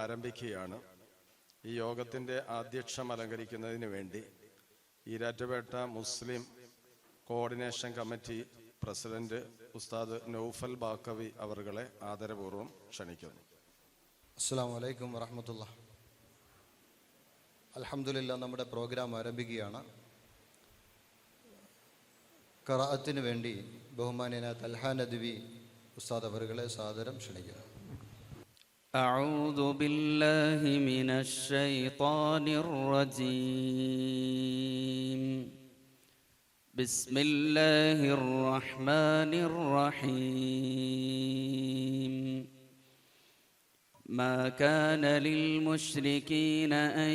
ആരംഭിക്കുകയാണ്. ഈ യോഗത്തിൻ്റെ ആധ്യക്ഷം അലങ്കരിക്കുന്നതിന് വേണ്ടി ഈരാറ്റുപേട്ട മുസ്ലിം കോർഡിനേഷൻ കമ്മിറ്റി പ്രസിഡന്റ് ഉസ്താദ് നൗഫൽ ബാക്കവി അവറുകളെ ആദരപൂർവ്വം ക്ഷണിക്കുന്നു. അസ്സലാമു അലൈക്കും വറഹ്മത്തുള്ളാഹി. അൽഹംദുലില്ലാഹ്, നമ്മുടെ പ്രോഗ്രാം ആരംഭിക്കുകയാണ്. ഖിറാഅത്തിന് വേണ്ടി ബഹുമാന്യനായ തൽഹാ നദ്വി ഉസ്താദ് അവറുകളെ സാദരം ക്ഷണിക്കുന്നു. أعوذ بالله من الشيطان الرجيم. بسم الله الرحمن الرحيم. ما كان للمشركين أن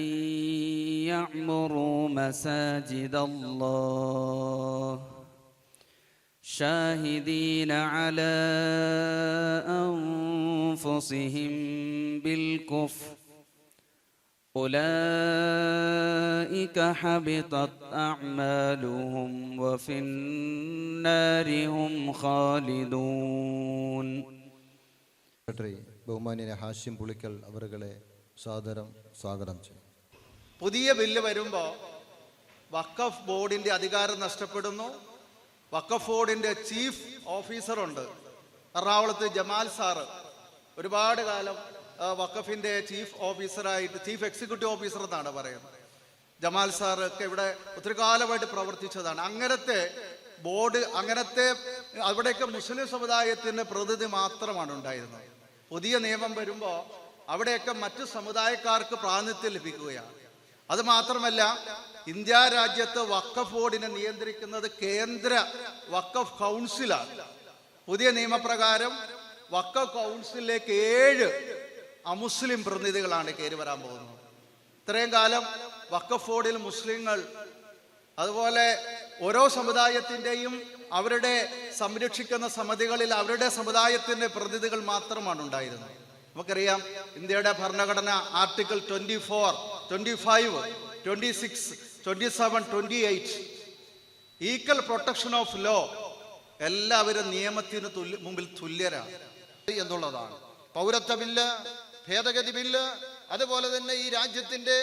يعمروا مساجد الله شاهدين على أنفسهم بالكفر أولئك حبطت أعمالهم وفي النار هم خالدون. ബഹുമാന്യനായ ഹാഷിം പുളിക്കൽ അവരുകളെ സാദരം സ്വാഗതം ചെയ്യും. പുതിയ ബില്ല് വരുമ്പോൾ വഖഫ് ബോർഡിൻ്റെ അധികാരം നഷ്ടപ്പെടുന്നു. വഖഫ് ബോർഡിൻ്റെ ചീഫ് ഓഫീസറുണ്ട് എറണാകുളത്ത്, ജമാൽ സാറ്. ഒരുപാട് കാലം വഖഫിൻ്റെ ചീഫ് ഓഫീസറായിട്ട്, ചീഫ് എക്സിക്യൂട്ടീവ് ഓഫീസർ എന്നാണ് പറയുന്നത്. ജമാൽ സാർ ഒക്കെ ഇവിടെ ഒത്തിരി കാലമായിട്ട് പ്രവർത്തിച്ചതാണ്. അങ്ങനത്തെ ബോർഡ്, അങ്ങനത്തെ അവിടെയൊക്കെ മുസ്ലിം സമുദായത്തിൻ്റെ പ്രതിനിധി മാത്രമാണ് ഉണ്ടായിരുന്നത്. പുതിയ നിയമം വരുമ്പോൾ അവിടെയൊക്കെ മറ്റു സമുദായക്കാർക്ക് പ്രാതിനിധ്യം ലഭിക്കുകയാണ്. അത് മാത്രമല്ല, ഇന്ത്യ രാജ്യത്ത് വഖഫ് ബോർഡിനെ നിയന്ത്രിക്കുന്നത് കേന്ദ്ര വഖഫ് കൗൺസിലാണ്. പുതിയ നിയമപ്രകാരം വഖഫ് കൗൺസിലിലേക്ക് 7 അമുസ്ലിം പ്രതിനിധികളാണ് കയറി വരാൻ പോകുന്നത്. ഇത്രയും കാലം വഖഫ് ബോർഡിൽ മുസ്ലിങ്ങൾ, അതുപോലെ ഓരോ സമുദായത്തിൻ്റെയും അവരുടെ സംരക്ഷിക്കുന്ന സമിതികളിൽ അവരുടെ സമുദായത്തിൻ്റെ പ്രതിനിധികൾ മാത്രമാണ് ഉണ്ടായിരുന്നത്. നമുക്കറിയാം, ഇന്ത്യയുടെ ഭരണഘടന article 24, 25, 26, 27, 28 equal protection of law, എല്ലാവരും നിയമത്തിന് മുമ്പിൽ തുല്യരാണ് എന്നുള്ളതാണ്. പൗരത്വ ബില്ല്, ഭേദഗതി ബില്ല്, അതുപോലെ തന്നെ ഈ രാജ്യത്തിന്റെ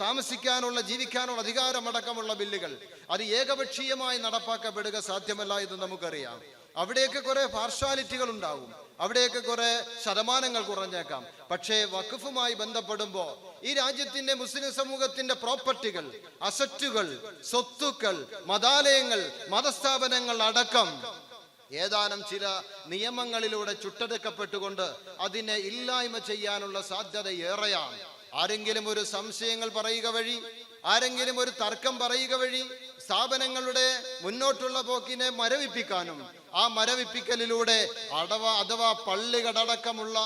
താമസിക്കാനുള്ള, ജീവിക്കാനുള്ള അധികാരമടക്കമുള്ള ബില്ലുകൾ അത് ഏകപക്ഷീയമായി നടപ്പാക്കപ്പെടുക സാധ്യമല്ല എന്ന് നമുക്കറിയാം. അവിടെയൊക്കെ കുറെ പാർഷ്വാലിറ്റികൾ ഉണ്ടാകും, അവിടെയൊക്കെ കുറെ ശതമാനങ്ങൾ കുറഞ്ഞേക്കാം. പക്ഷേ വഖഫുമായി ബന്ധപ്പെടുമ്പോൾ ഈ രാജ്യത്തിന്റെ മുസ്ലിം സമൂഹത്തിന്റെ പ്രോപ്പർട്ടികൾ, അസറ്റുകൾ, സ്വത്തുക്കൾ, മതാലയങ്ങൾ, മതസ്ഥാപനങ്ങൾ അടക്കം ഏതാനും ചില നിയമങ്ങളിലൂടെ ചുട്ടെടുക്കപ്പെട്ടുകൊണ്ട് അതിനെ ഇല്ലായ്മ ചെയ്യാനുള്ള സാധ്യത ഏറെയാണ്. ആരെങ്കിലും ഒരു സംശയങ്ങൾ പറയുക വഴി, ആരെങ്കിലും ഒരു തർക്കം പറയുക വഴി സ്ഥാപനങ്ങളുടെ മുന്നോട്ടുള്ള പോക്കിനെ മരവിപ്പിക്കാനും ആ മരവിപ്പിക്കലിലൂടെ അഥവാ പള്ളികളടക്കമുള്ള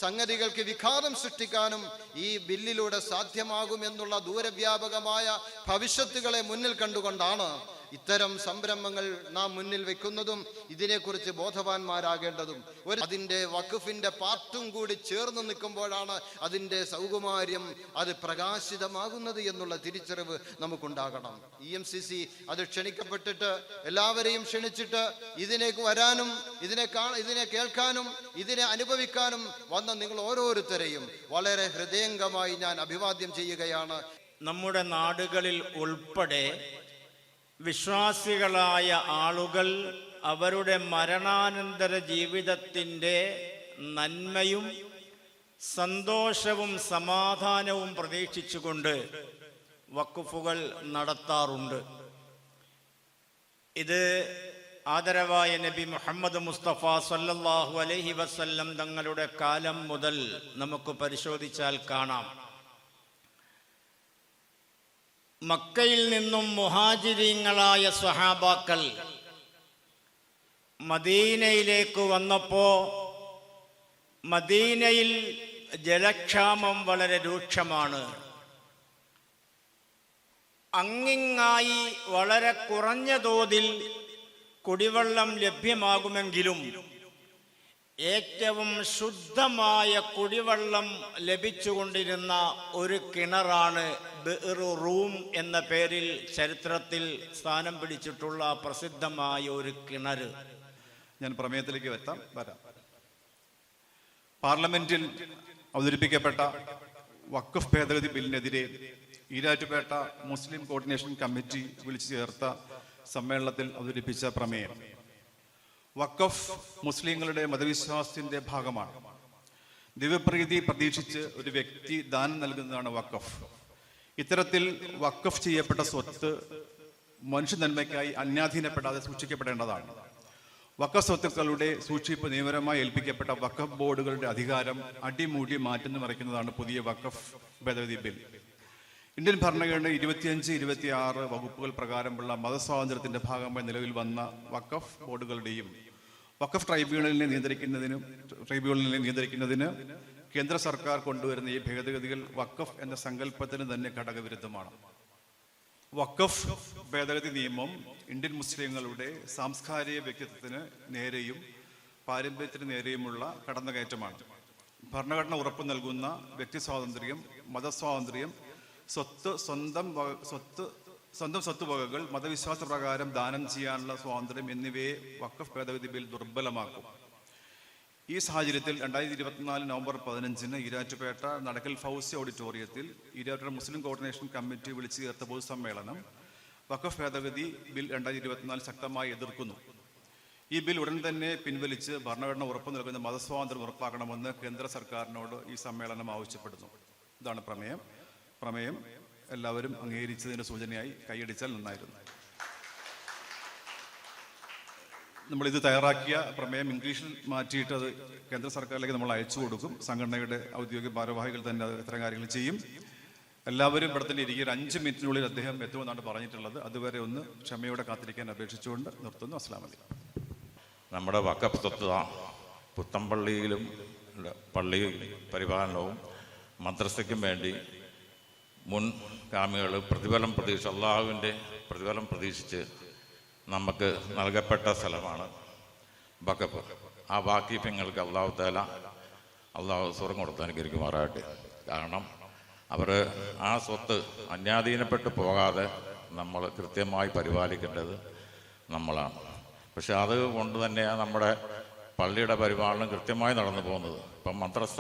സംഗതികൾക്ക് വിഘാതം സൃഷ്ടിക്കാനും ഈ ബില്ലിലൂടെ സാധ്യമാകും എന്നുള്ള ദൂരവ്യാപകമായ ഭവിഷ്യത്തുകളെ മുന്നിൽ കണ്ടുകൊണ്ടാണ് ഇത്തരം സംരംഭങ്ങൾ നാം മുന്നിൽ വെക്കുന്നതും ഇതിനെക്കുറിച്ച് ബോധവാന്മാരാകേണ്ടതും. അതിൻ്റെ വഖഫിന്റെ പാർട്ടും കൂടി ചേർന്ന് നിൽക്കുമ്പോഴാണ് അതിൻ്റെ സൗകുമാര്യം, അത് പ്രകാശിതമാകുന്നത് എന്നുള്ള തിരിച്ചറിവ് നമുക്കുണ്ടാകണം. EMCC അത് ക്ഷണിക്കപ്പെട്ടിട്ട് എല്ലാവരെയും ക്ഷണിച്ചിട്ട് ഇതിലേക്ക് വരാനും ഇതിനെ കേൾക്കാനും ഇതിനെ അനുഭവിക്കാനും വന്ന നിങ്ങൾ ഓരോരുത്തരെയും വളരെ ഹൃദയംഗമായി ഞാൻ അഭിവാദ്യം ചെയ്യുകയാണ്. നമ്മുടെ നാടുകളിൽ ഉൾപ്പെടെ വിശ്വാസികളായ ആളുകൾ അവരുടെ മരണാനന്തര ജീവിതത്തിൻ്റെ നന്മയും സന്തോഷവും സമാധാനവും പ്രതീക്ഷിച്ചുകൊണ്ട് വഖഫുകൾ നടത്താറുണ്ട്. ഇത് ആദരവായ നബി മുഹമ്മദ് മുസ്തഫ സല്ലല്ലാഹു അലൈഹി വസല്ലം തങ്ങളുടെ കാലം മുതൽ നമുക്ക് പരിശോധിച്ചാൽ കാണാം. മക്കയിൽ നിന്നും മുഹാജിരീങ്ങളായ സ്വഹാബാക്കൾ മദീനയിലേക്ക് വന്നപ്പോൾ മദീനയിൽ ജലക്ഷാമം വളരെ രൂക്ഷമാണ്. അങ്ങിങ്ങായി വളരെ കുറഞ്ഞ തോതിൽ കുടിവെള്ളം ലഭ്യമാകുമെങ്കിലും ഏറ്റവും ശുദ്ധമായ കുടിവെള്ളം ലഭിച്ചുകൊണ്ടിരുന്ന ഒരു കിണറാണ് ബിഅ്റു റൂം എന്ന പേരിൽ ചരിത്രത്തിൽ സ്ഥാനം പിടിച്ചിട്ടുള്ള പ്രസിദ്ധമായ ഒരു കിണർ. ഞാൻ പ്രമേയത്തിലേക്ക് വരാം. പാർലമെന്റിൽ അവതരിപ്പിക്കപ്പെട്ട വഖഫ് ഭേദഗതി ബില്ലിനെതിരെ ഈരാറ്റുപേട്ട മുസ്ലിം കോർഡിനേഷൻ കമ്മിറ്റി വിളിച്ചു ചേർത്ത സമ്മേളനത്തിൽ അവതരിപ്പിച്ച പ്രമേയം വഖഫ് മുസ്ലിങ്ങളുടെ മതവിശ്വാസത്തിന്റെ ഭാഗമാണ്. ദിവ്യപ്രീതി പ്രതീക്ഷിച്ച് ഒരു വ്യക്തി ദാനം നൽകുന്നതാണ് വഖഫ്. ഇത്തരത്തിൽ വഖഫ് ചെയ്യപ്പെട്ട സ്വത്ത് മനുഷ്യ നന്മയ്ക്കായി അന്യാധീനപ്പെടാതെ സൂക്ഷിക്കപ്പെടേണ്ടതാണ്. വഖഫ് സ്വത്തുക്കളുടെ സൂക്ഷിപ്പ് നിയമപരമായി ഏൽപ്പിക്കപ്പെട്ട വഖഫ് ബോർഡുകളുടെ അധികാരം അടിമൂടി മാറ്റി മറിക്കുന്നതാണ് പുതിയ വഖഫ് ഭേദഗതി ബിൽ. ഇന്ത്യൻ ഭരണഘടന 25-26 വകുപ്പുകൾ പ്രകാരമുള്ള മതസ്വാതന്ത്ര്യത്തിന്റെ ഭാഗമായി നിലവിൽ വന്ന വഖഫ് ബോർഡുകളുടെയും വഖഫ് ട്രൈബ്യൂണലിനെ നിയന്ത്രിക്കുന്നതിന് കേന്ദ്ര സർക്കാർ കൊണ്ടുവരുന്ന ഈ ഭേദഗതികൾ വഖഫ് എന്ന സങ്കല്പത്തിന് തന്നെ ഘടകവിരുദ്ധമാണ്. വഖഫ് ഭേദഗതി നിയമം ഇന്ത്യൻ മുസ്ലിങ്ങളുടെ സാംസ്കാരിക വ്യക്തിത്വത്തിന് നേരെയും പാരമ്പര്യത്തിന് നേരെയുമുള്ള കടന്നുകയറ്റമാണ്. ഭരണഘടന ഉറപ്പു നൽകുന്ന വ്യക്തി സ്വാതന്ത്ര്യം, മതസ്വാതന്ത്ര്യം, സ്വന്തം സ്വത്തുവകകൾ മതവിശ്വാസ പ്രകാരം ദാനം ചെയ്യാനുള്ള സ്വാതന്ത്ര്യം എന്നിവയെ വഖഫ് ഭേദഗതി ബിൽ ദുർബലമാക്കും. ഈ സാഹചര്യത്തിൽ 2024 നവംബർ 15 ഈരാറ്റുപേട്ട നടക്കൽ ഫൗസി ഓഡിറ്റോറിയത്തിൽ ഈരാറ്റുപേട്ട മുസ്ലിം കോർഡിനേഷൻ കമ്മിറ്റി വിളിച്ചു ചേർത്ത പൊതുസമ്മേളനം വഖഫ് ഭേദഗതി ബിൽ 2024 ശക്തമായി എതിർക്കുന്നു. ഈ ബിൽ ഉടൻ തന്നെ പിൻവലിച്ച് ഭരണഘടന ഉറപ്പു നൽകുന്ന മതസ്വാതന്ത്ര്യം ഉറപ്പാക്കണമെന്ന് കേന്ദ്ര സർക്കാരിനോട് ഈ സമ്മേളനം ആവശ്യപ്പെടുന്നു. ഇതാണ് പ്രമേയം എല്ലാവരും അംഗീകരിച്ചതിൻ്റെ സൂചനയായി കൈയടിച്ചാൽ നന്നായിരുന്നു. നമ്മളിത് തയ്യാറാക്കിയ പ്രമേയം ഇംഗ്ലീഷിൽ മാറ്റിയിട്ട് അത് കേന്ദ്ര സർക്കാരിലേക്ക് നമ്മൾ അയച്ചു കൊടുക്കും. സംഘടനയുടെ ഔദ്യോഗിക ഭാരവാഹികൾ തന്നെ അത് ഇത്തരം കാര്യങ്ങൾ ചെയ്യും. എല്ലാവരും ഇവിടെ തന്നെ ഇരിക്കുക. 5 മിനിറ്റിനുള്ളിൽ അദ്ദേഹം എത്തുമെന്നാണ് പറഞ്ഞിട്ടുള്ളത്. അതുവരെ ഒന്ന് ക്ഷമയോടെ കാത്തിരിക്കാൻ അപേക്ഷിച്ചുകൊണ്ട് നിർത്തുന്നു. അസ്സലാമു അലൈക്കും. നമ്മുടെ വഖഫ് സ്വത്ത് പുത്തമ്പള്ളിയിലും പള്ളി പരിപാലനവും മദ്രസയ്ക്കും വേണ്ടി മുൻഗാമികൾ അള്ളാഹുവിൻ്റെ പ്രതിഫലം പ്രതീക്ഷിച്ച് നമുക്ക് നൽകപ്പെട്ട സ്ഥലമാണ് വഖഫ്. ആ വാക്കിഫ്യങ്ങൾക്ക് അള്ളാഹു സ്വർഗ്ഗം കൊടുത്ത് അനുഗ്രഹിക്കുമാറാകട്ടെ. കാരണം അവർ ആ സ്വത്ത് അന്യാധീനപ്പെട്ടു പോകാതെ നമ്മൾ കൃത്യമായി പരിപാലിക്കേണ്ടത് നമ്മളാണ്. പക്ഷെ അത് കൊണ്ട് തന്നെയാണ് നമ്മുടെ പള്ളിയുടെ പരിപാലനം കൃത്യമായി നടന്നു പോകുന്നത്. ഇപ്പം മദ്രസ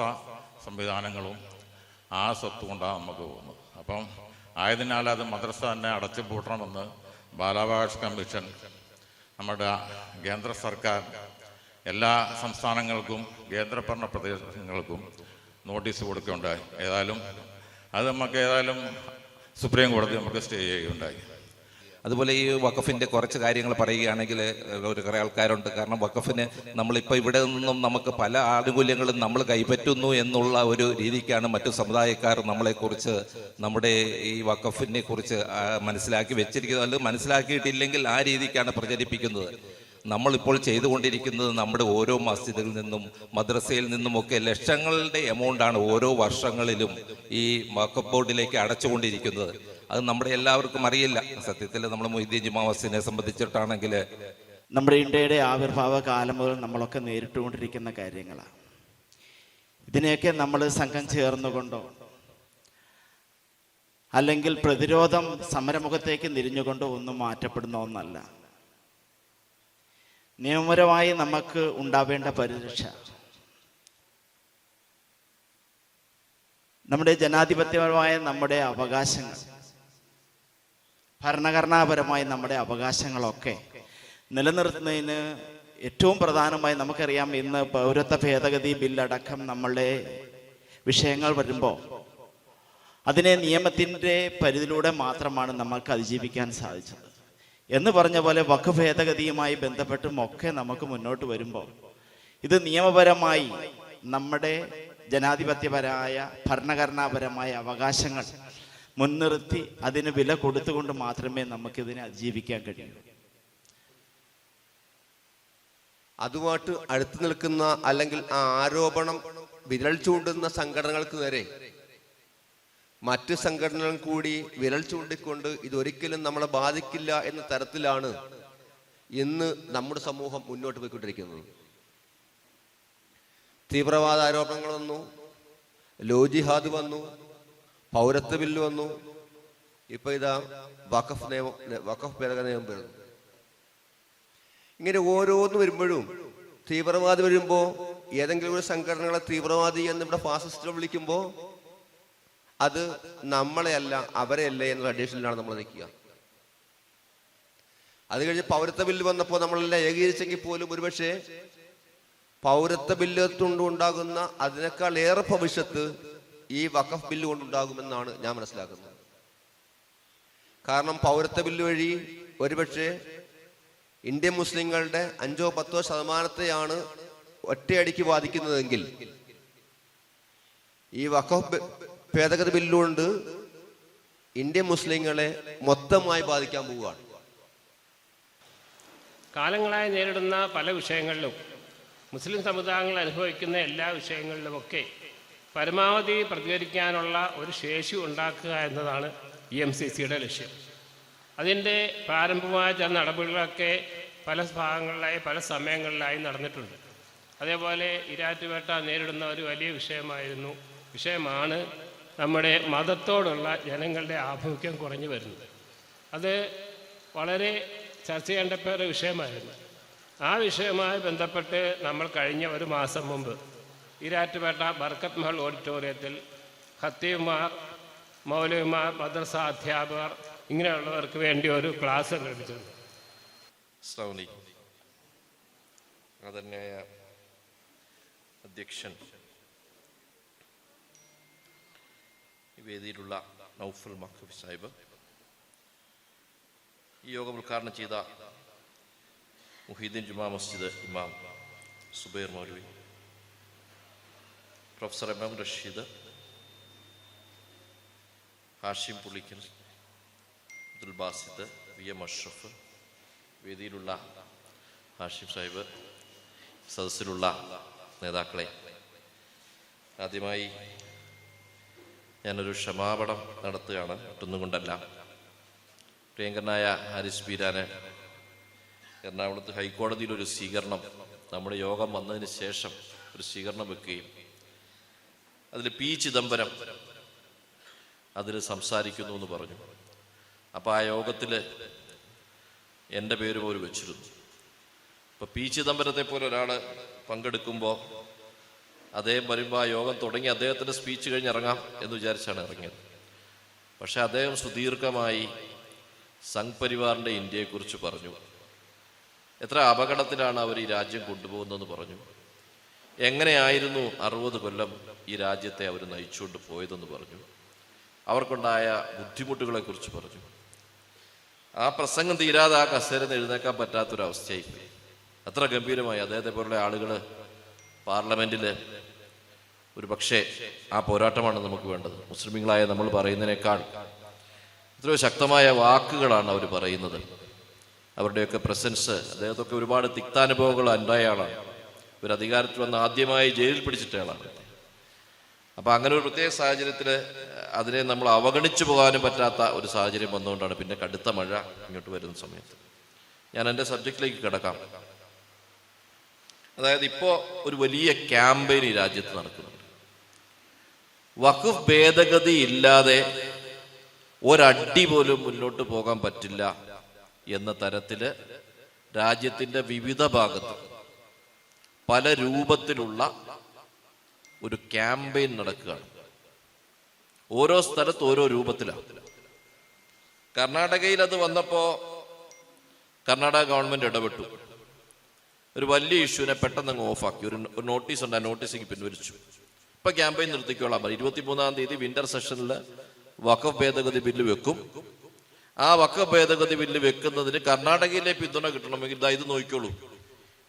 സംവിധാനങ്ങളും ആ സ്വത്ത് കൊണ്ടാണ് നമുക്ക് പോകുന്നത്. അപ്പം ആയതിനാൽ അത് മദ്രസ തന്നെ അടച്ചു പൂട്ടണമെന്ന് ബാലാവകാശ കമ്മീഷൻ നമ്മുടെ കേന്ദ്ര സർക്കാർ എല്ലാ സംസ്ഥാനങ്ങൾക്കും കേന്ദ്രഭരണ പ്രദേശങ്ങൾക്കും നോട്ടീസ് കൊടുക്കുകയുണ്ടായി. ഏതായാലും സുപ്രീം കോടതി നമുക്ക് സ്റ്റേ ചെയ്യുകയുണ്ടായി. അതുപോലെ ഈ വഖഫിൻ്റെ കുറച്ച് കാര്യങ്ങൾ പറയുകയാണെങ്കിൽ കുറേ ആൾക്കാരുണ്ട്. കാരണം വഖഫിന് നമ്മളിപ്പോൾ ഇവിടെ നിന്നും നമുക്ക് പല ആനുകൂല്യങ്ങളും നമ്മൾ കൈപ്പറ്റുന്നു എന്നുള്ള ഒരു രീതിക്കാണ് മറ്റു സമുദായക്കാർ നമ്മളെക്കുറിച്ച് നമ്മുടെ ഈ വഖഫിനെ കുറിച്ച് മനസ്സിലാക്കി വെച്ചിരിക്കുന്നത്. അത് മനസ്സിലാക്കിയിട്ടില്ലെങ്കിൽ ആ രീതിക്കാണ് പ്രചരിപ്പിക്കുന്നത്. നമ്മളിപ്പോൾ ചെയ്തുകൊണ്ടിരിക്കുന്നത് നമ്മുടെ ഓരോ മസ്ജിദിൽ നിന്നും മദ്രസയിൽ നിന്നുമൊക്കെ ലക്ഷങ്ങളുടെ എമൗണ്ടാണ് ഓരോ വർഷങ്ങളിലും ഈ വഖഫ് ബോർഡിലേക്ക് അടച്ചുകൊണ്ടിരിക്കുന്നത്. അത് നമ്മുടെ എല്ലാവർക്കും അറിയില്ല. സത്യത്തിൽ നമ്മൾ മൊയ്തീൻ ജുമാ മസ്ജിദിനെ സംബന്ധിച്ചിട്ടാണെങ്കിൽ നമ്മുടെ ഇന്ത്യയുടെ ആവിർഭാവ കാലം മുതൽ നമ്മളൊക്കെ നേരിട്ടുകൊണ്ടിരിക്കുന്ന കാര്യങ്ങളാണ്. ഇതിനെയൊക്കെ നമ്മൾ സംഘം ചേർന്നുകൊണ്ടോ അല്ലെങ്കിൽ പ്രതിരോധം സമരമുഖത്തേക്ക് തിരിഞ്ഞുകൊണ്ടോ ഒന്നും മാറ്റപ്പെടുന്ന ഒന്നല്ല. നിയമപരമായി നമുക്ക് ഉണ്ടാവേണ്ട പരിരക്ഷ, നമ്മുടെ ജനാധിപത്യപരമായ നമ്മുടെ അവകാശങ്ങൾ, ഭരണഘടനാപരമായ നമ്മുടെ അവകാശങ്ങളൊക്കെ നിലനിർത്തുന്നതിന് ഏറ്റവും പ്രധാനമായി നമുക്കറിയാം, ഇന്ന് പൗരത്വ ഭേദഗതി ബില്ലടക്കം നമ്മളുടെ വിഷയങ്ങൾ വരുമ്പോൾ അതിനെ നിയമത്തിൻ്റെ പരിധിയിലൂടെ മാത്രമാണ് നമുക്ക് അതിജീവിക്കാൻ സാധിച്ചത്. എന്ന് പറഞ്ഞ പോലെ വഖഫ് ഭേദഗതിയുമായി ബന്ധപ്പെട്ടും ഒക്കെ നമുക്ക് മുന്നോട്ട് വരുമ്പോൾ ഇത് നിയമപരമായി നമ്മുടെ ജനാധിപത്യപരമായ ഭരണഘടനാപരമായ അവകാശങ്ങൾ മുൻനിർത്തി അതിന് വില കൊടുത്തുകൊണ്ട് മാത്രമേ നമുക്കിതിനെ അതിജീവിക്കാൻ കഴിയൂ. അതുമായിട്ട് അടുത്ത് നിൽക്കുന്ന അല്ലെങ്കിൽ ആ ആരോപണം വിരൽ ചൂണ്ടുന്ന സംഘടനകൾക്ക് നേരെ മറ്റ് സംഘടനകൾ കൂടി വിരൽ ചൂണ്ടിക്കൊണ്ട് ഇതൊരിക്കലും നമ്മളെ ബാധിക്കില്ല എന്ന തരത്തിലാണ് ഇന്ന് നമ്മുടെ സമൂഹം മുന്നോട്ട് പോയിക്കൊണ്ടിരിക്കുന്നത്. തീവ്രവാദ ആരോപണങ്ങൾ വന്നു, ലോ ജിഹാദ് വന്നു, പൗരത്വ ബില്ല് വന്നു, ഇപ്പൊ ഇതാ വഖഫ് ഭേദഗതി നിയമം വരുന്നു. ഇങ്ങനെ ഓരോന്ന് വരുമ്പോഴും തീവ്രവാദം വരുമ്പോൾ ഏതെങ്കിലും ഒരു സംഘടനകളെ തീവ്രവാദി എന്ന് ഇവിടെ ഫാസിസ്റ്റുകൾ വിളിക്കുമ്പോൾ അത് നമ്മളെയല്ല അവരെയല്ല എന്നുള്ള അഡീഷനിലാണ് നമ്മൾ നിൽക്കുക. അത് കഴിഞ്ഞ് പൗരത്വ ബില്ല് വന്നപ്പോൾ നമ്മളെല്ലാം ഏകീകരിച്ചെങ്കിൽ പോലും ഒരുപക്ഷെ പൗരത്വ ബില്ല് കൊണ്ടുണ്ടാകുന്ന അതിനേക്കാൾ ഏറെ ഭവിഷ്യത്ത് ഈ വഖഫ് ബില്ല് കൊണ്ടുണ്ടാകുമെന്നാണ് ഞാൻ മനസ്സിലാക്കുന്നത്. കാരണം പൗരത്വ ബില്ല് വഴി ഒരുപക്ഷെ ഇന്ത്യൻ മുസ്ലിങ്ങളുടെ 5-10% ഒറ്റയടിക്ക് ബാധിക്കുന്നതെങ്കിൽ ഈ വഖഫ് ഭേദഗതി ബില്ലുകൊണ്ട് ഇന്ത്യൻ മുസ്ലിങ്ങളെ മൊത്തമായി ബാധിക്കാൻ പോവുകയാണ്. കാലങ്ങളായി നേരിടുന്ന പല വിഷയങ്ങളിലും മുസ്ലിം സമുദായങ്ങൾ അനുഭവിക്കുന്ന എല്ലാ വിഷയങ്ങളിലുമൊക്കെ പരമാവധി പ്രതികരിക്കാനുള്ള ഒരു ശേഷി ഉണ്ടാക്കുക എന്നതാണ് EMCCയുടെ ലക്ഷ്യം. അതിൻ്റെ പ്രാരംഭമായ ചില നടപടികളൊക്കെ പല ഭാഗങ്ങളിലായി പല സമയങ്ങളിലായി നടന്നിട്ടുണ്ട്. അതേപോലെ ഈരാറ്റുപേട്ട നേരിടുന്ന ഒരു വലിയ വിഷയമാണ് നമ്മുടെ മതത്തോടുള്ള ജനങ്ങളുടെ ആഭിമുഖ്യം കുറഞ്ഞു വരുന്നത്. അത് വളരെ ചർച്ച ചെയ്യേണ്ട ഒരു വിഷയമായിരുന്നു. ആ വിഷയവുമായി ബന്ധപ്പെട്ട് നമ്മൾ കഴിഞ്ഞ ഒരു മാസം മുമ്പ് ഈരാറ്റുപേട്ട ബർക്കത്ത് മഹൽ ഓഡിറ്റോറിയത്തിൽ ഖത്തീബുമാർ, മൗലവിമാർ, മദ്രസ അധ്യാപകർ ഇങ്ങനെയുള്ളവർക്ക് വേണ്ടി ഒരു ക്ലാസ് സംഘടിപ്പിച്ചിട്ടുണ്ട്. ആദരണീയ അധ്യക്ഷൻ, ഈ വേദിയിലുള്ള നൗഫൽ മഖ്ഫി സാഹിബ്, ഈ യോഗം ഉദ്ഘാടനം ചെയ്ത മുഹീദ്ദീൻ ജുമാ മസ്ജിദ് ഇമാം Subair Maulavi, professor MM Rasheed, Hashim Pulikkal, Abdul Basid, VM Ashraf, വേദിയിലുള്ള ഹാഷിം സാഹിബ്, സദസ്സിലുള്ള നേതാക്കളെ, ആദ്യമായി ഞാനൊരു ക്ഷമാപണം നടത്തുകയാണ്. മറ്റൊന്നും കൊണ്ടല്ല. പ്രിയങ്കരനായ ഹാരിസ് പീരാന് എറണാകുളത്ത് ഹൈക്കോടതിയിലൊരു സ്വീകരണം, നമ്മുടെ യോഗം വന്നതിന് ശേഷം ഒരു സ്വീകരണം വെക്കുകയും അതിൽ P. ചിദംബരം അതിൽ സംസാരിക്കുന്നു എന്ന് പറഞ്ഞു. അപ്പോൾ ആ യോഗത്തിൽ എൻ്റെ പേര് പോലും വെച്ചിരുന്നു. അപ്പോൾ P. ചിദംബരത്തെ പോലെ ഒരാൾ പങ്കെടുക്കുമ്പോൾ അദ്ദേഹം വരുമ്പോൾ ആ യോഗം തുടങ്ങി അദ്ദേഹത്തിൻ്റെ സ്പീച്ച് കഴിഞ്ഞ് ഇറങ്ങാം എന്ന് വിചാരിച്ചാണ് ഇറങ്ങിയത്. പക്ഷെ അദ്ദേഹം സുദീർഘമായി സംഘ് പരിവാറിൻ്റെ ഇന്ത്യയെക്കുറിച്ച് പറഞ്ഞു. എത്ര അപകടത്തിലാണ് അവർ ഈ രാജ്യം കൊണ്ടുപോകുന്നതെന്ന് പറഞ്ഞു. എങ്ങനെയായിരുന്നു 60 കൊല്ലം ഈ രാജ്യത്തെ അവർ നയിച്ചുകൊണ്ട് പോയതെന്ന് പറഞ്ഞു. അവർക്കുണ്ടായ ബുദ്ധിമുട്ടുകളെക്കുറിച്ച് പറഞ്ഞു. ആ പ്രസംഗം തീരാതെ ആ കസേരന്ന് എഴുന്നേക്കാൻ പറ്റാത്തൊരവസ്ഥയായി പോയി. അത്ര ഗംഭീരമായി അദ്ദേഹത്തെ പോലുള്ള ആളുകൾ പാർലമെൻറ്റിൽ ഒരു പക്ഷേ ആ പോരാട്ടമാണ് നമുക്ക് വേണ്ടത്. മുസ്ലിങ്ങളായ നമ്മൾ പറയുന്നതിനേക്കാൾ എത്രയോ ശക്തമായ വാക്കുകളാണ് അവർ പറയുന്നത്. അവരുടെയൊക്കെ പ്രസൻസ്, അദ്ദേഹത്തൊക്കെ ഒരുപാട് തിക്താനുഭവങ്ങൾ ഉണ്ടായ ആളാണ്. ഒരു അധികാരത്തിൽ വന്ന് ആദ്യമായി ജയിലിൽ പിടിച്ചിട്ട ആളാണ്. അപ്പോൾ അങ്ങനെ ഒരു പ്രത്യേക സാഹചര്യത്തിൽ അതിനെ നമ്മൾ അവഗണിച്ചു പോകാനും പറ്റാത്ത ഒരു സാഹചര്യം വന്നുകൊണ്ടാണ് പിന്നെ കടുത്ത മഴ ഇങ്ങോട്ട് വരുന്ന സമയത്ത് ഞാൻ എൻ്റെ സബ്ജക്റ്റിലേക്ക് കിടക്കാം. അതായത് ഇപ്പോൾ ഒരു വലിയ ക്യാമ്പയിൻ ഈ രാജ്യത്ത് നടക്കുന്നുണ്ട്. വഖഫ് ഭേദഗതി ഇല്ലാതെ ഒരടി പോലും മുന്നോട്ട് പോകാൻ പറ്റില്ല എന്ന തരത്തിൽ രാജ്യത്തിൻ്റെ വിവിധ ഭാഗത്ത് പല രൂപത്തിലുള്ള ഒരു ക്യാമ്പയിൻ നടക്കുകയാണ്. ഓരോ സ്ഥലത്ത് ഓരോ രൂപത്തിലാണ്. കർണാടകയിൽ അത് വന്നപ്പോൾ കർണാടക ഗവൺമെന്റ് ഇടപെട്ടു. ഒരു വലിയ ഇഷ്യൂവിനെ പെട്ടെന്ന് അങ്ങ് ഓഫാക്കി. ഒരു നോട്ടീസ് ഉണ്ട്, ആ നോട്ടീസിങ് പിൻവലിച്ചു. ഇപ്പൊ ക്യാമ്പയിൻ നിർത്തിക്കോളാം. 23-ാം തീയതി വിന്റർ സെഷനിൽ വഖഫ് ഭേദഗതി ബില്ല് വെക്കും. ആ വഖഫ് ഭേദഗതി ബില്ല് വെക്കുന്നതിന് കർണാടകയിലെ പിന്തുണ കിട്ടണമെങ്കിൽ ഇത് നോക്കിക്കോളൂ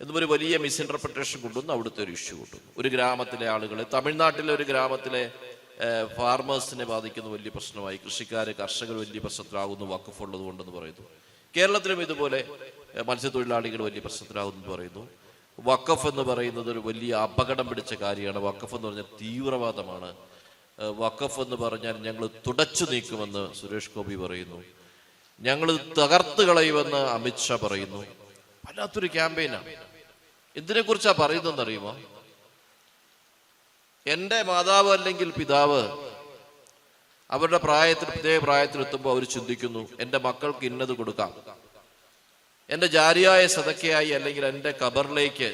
എന്നൊരു വലിയ മിസ്ഇൻറ്റർപ്രിട്ടേഷൻ കൊണ്ടുവന്ന് അവിടുത്തെ ഒരു ഇഷ്യൂ കൊണ്ടുവന്നു. ഒരു ഗ്രാമത്തിലെ ആളുകളെ, തമിഴ്നാട്ടിലെ ഒരു ഗ്രാമത്തിലെ ഫാർമേഴ്സിനെ ബാധിക്കുന്ന വലിയ പ്രശ്നമായി. കർഷകർ വലിയ പ്രശ്നത്തിലാകുന്നു വഖഫ് ഉള്ളത് കൊണ്ടെന്ന് പറയുന്നു. കേരളത്തിലും ഇതുപോലെ മത്സ്യത്തൊഴിലാളികൾ വലിയ പ്രശ്നത്തിലാകുന്നു പറയുന്നു. വഖഫ് എന്ന് പറയുന്നത് ഒരു വലിയ അപകടം പിടിച്ച കാര്യമാണ്. വഖഫ് എന്ന് പറഞ്ഞാൽ തീവ്രവാദമാണ്. വഖഫ് എന്ന് പറഞ്ഞാൽ ഞങ്ങൾ തുടച്ചു നീക്കുമെന്ന് സുരേഷ് ഗോപി പറയുന്നു. ഞങ്ങൾ തകർത്ത് കളയുമെന്ന് അമിത്ഷാ പറയുന്നു. വല്ലാത്തൊരു ക്യാമ്പയിനാണ്. എന്തിനെ കുറിച്ചാ പറയുന്നതെന്ന് അറിയുമോ? എൻ്റെ മാതാവ് അല്ലെങ്കിൽ പിതാവ് അവരുടെ പ്രത്യേക പ്രായത്തിലെത്തുമ്പോൾ അവർ ചിന്തിക്കുന്നു, എൻ്റെ മക്കൾക്ക് ഇന്നത് കൊടുക്കാം, എൻ്റെ ജാരിയായ സദക്കയായി അല്ലെങ്കിൽ എൻ്റെ ഖബറിലേക്ക്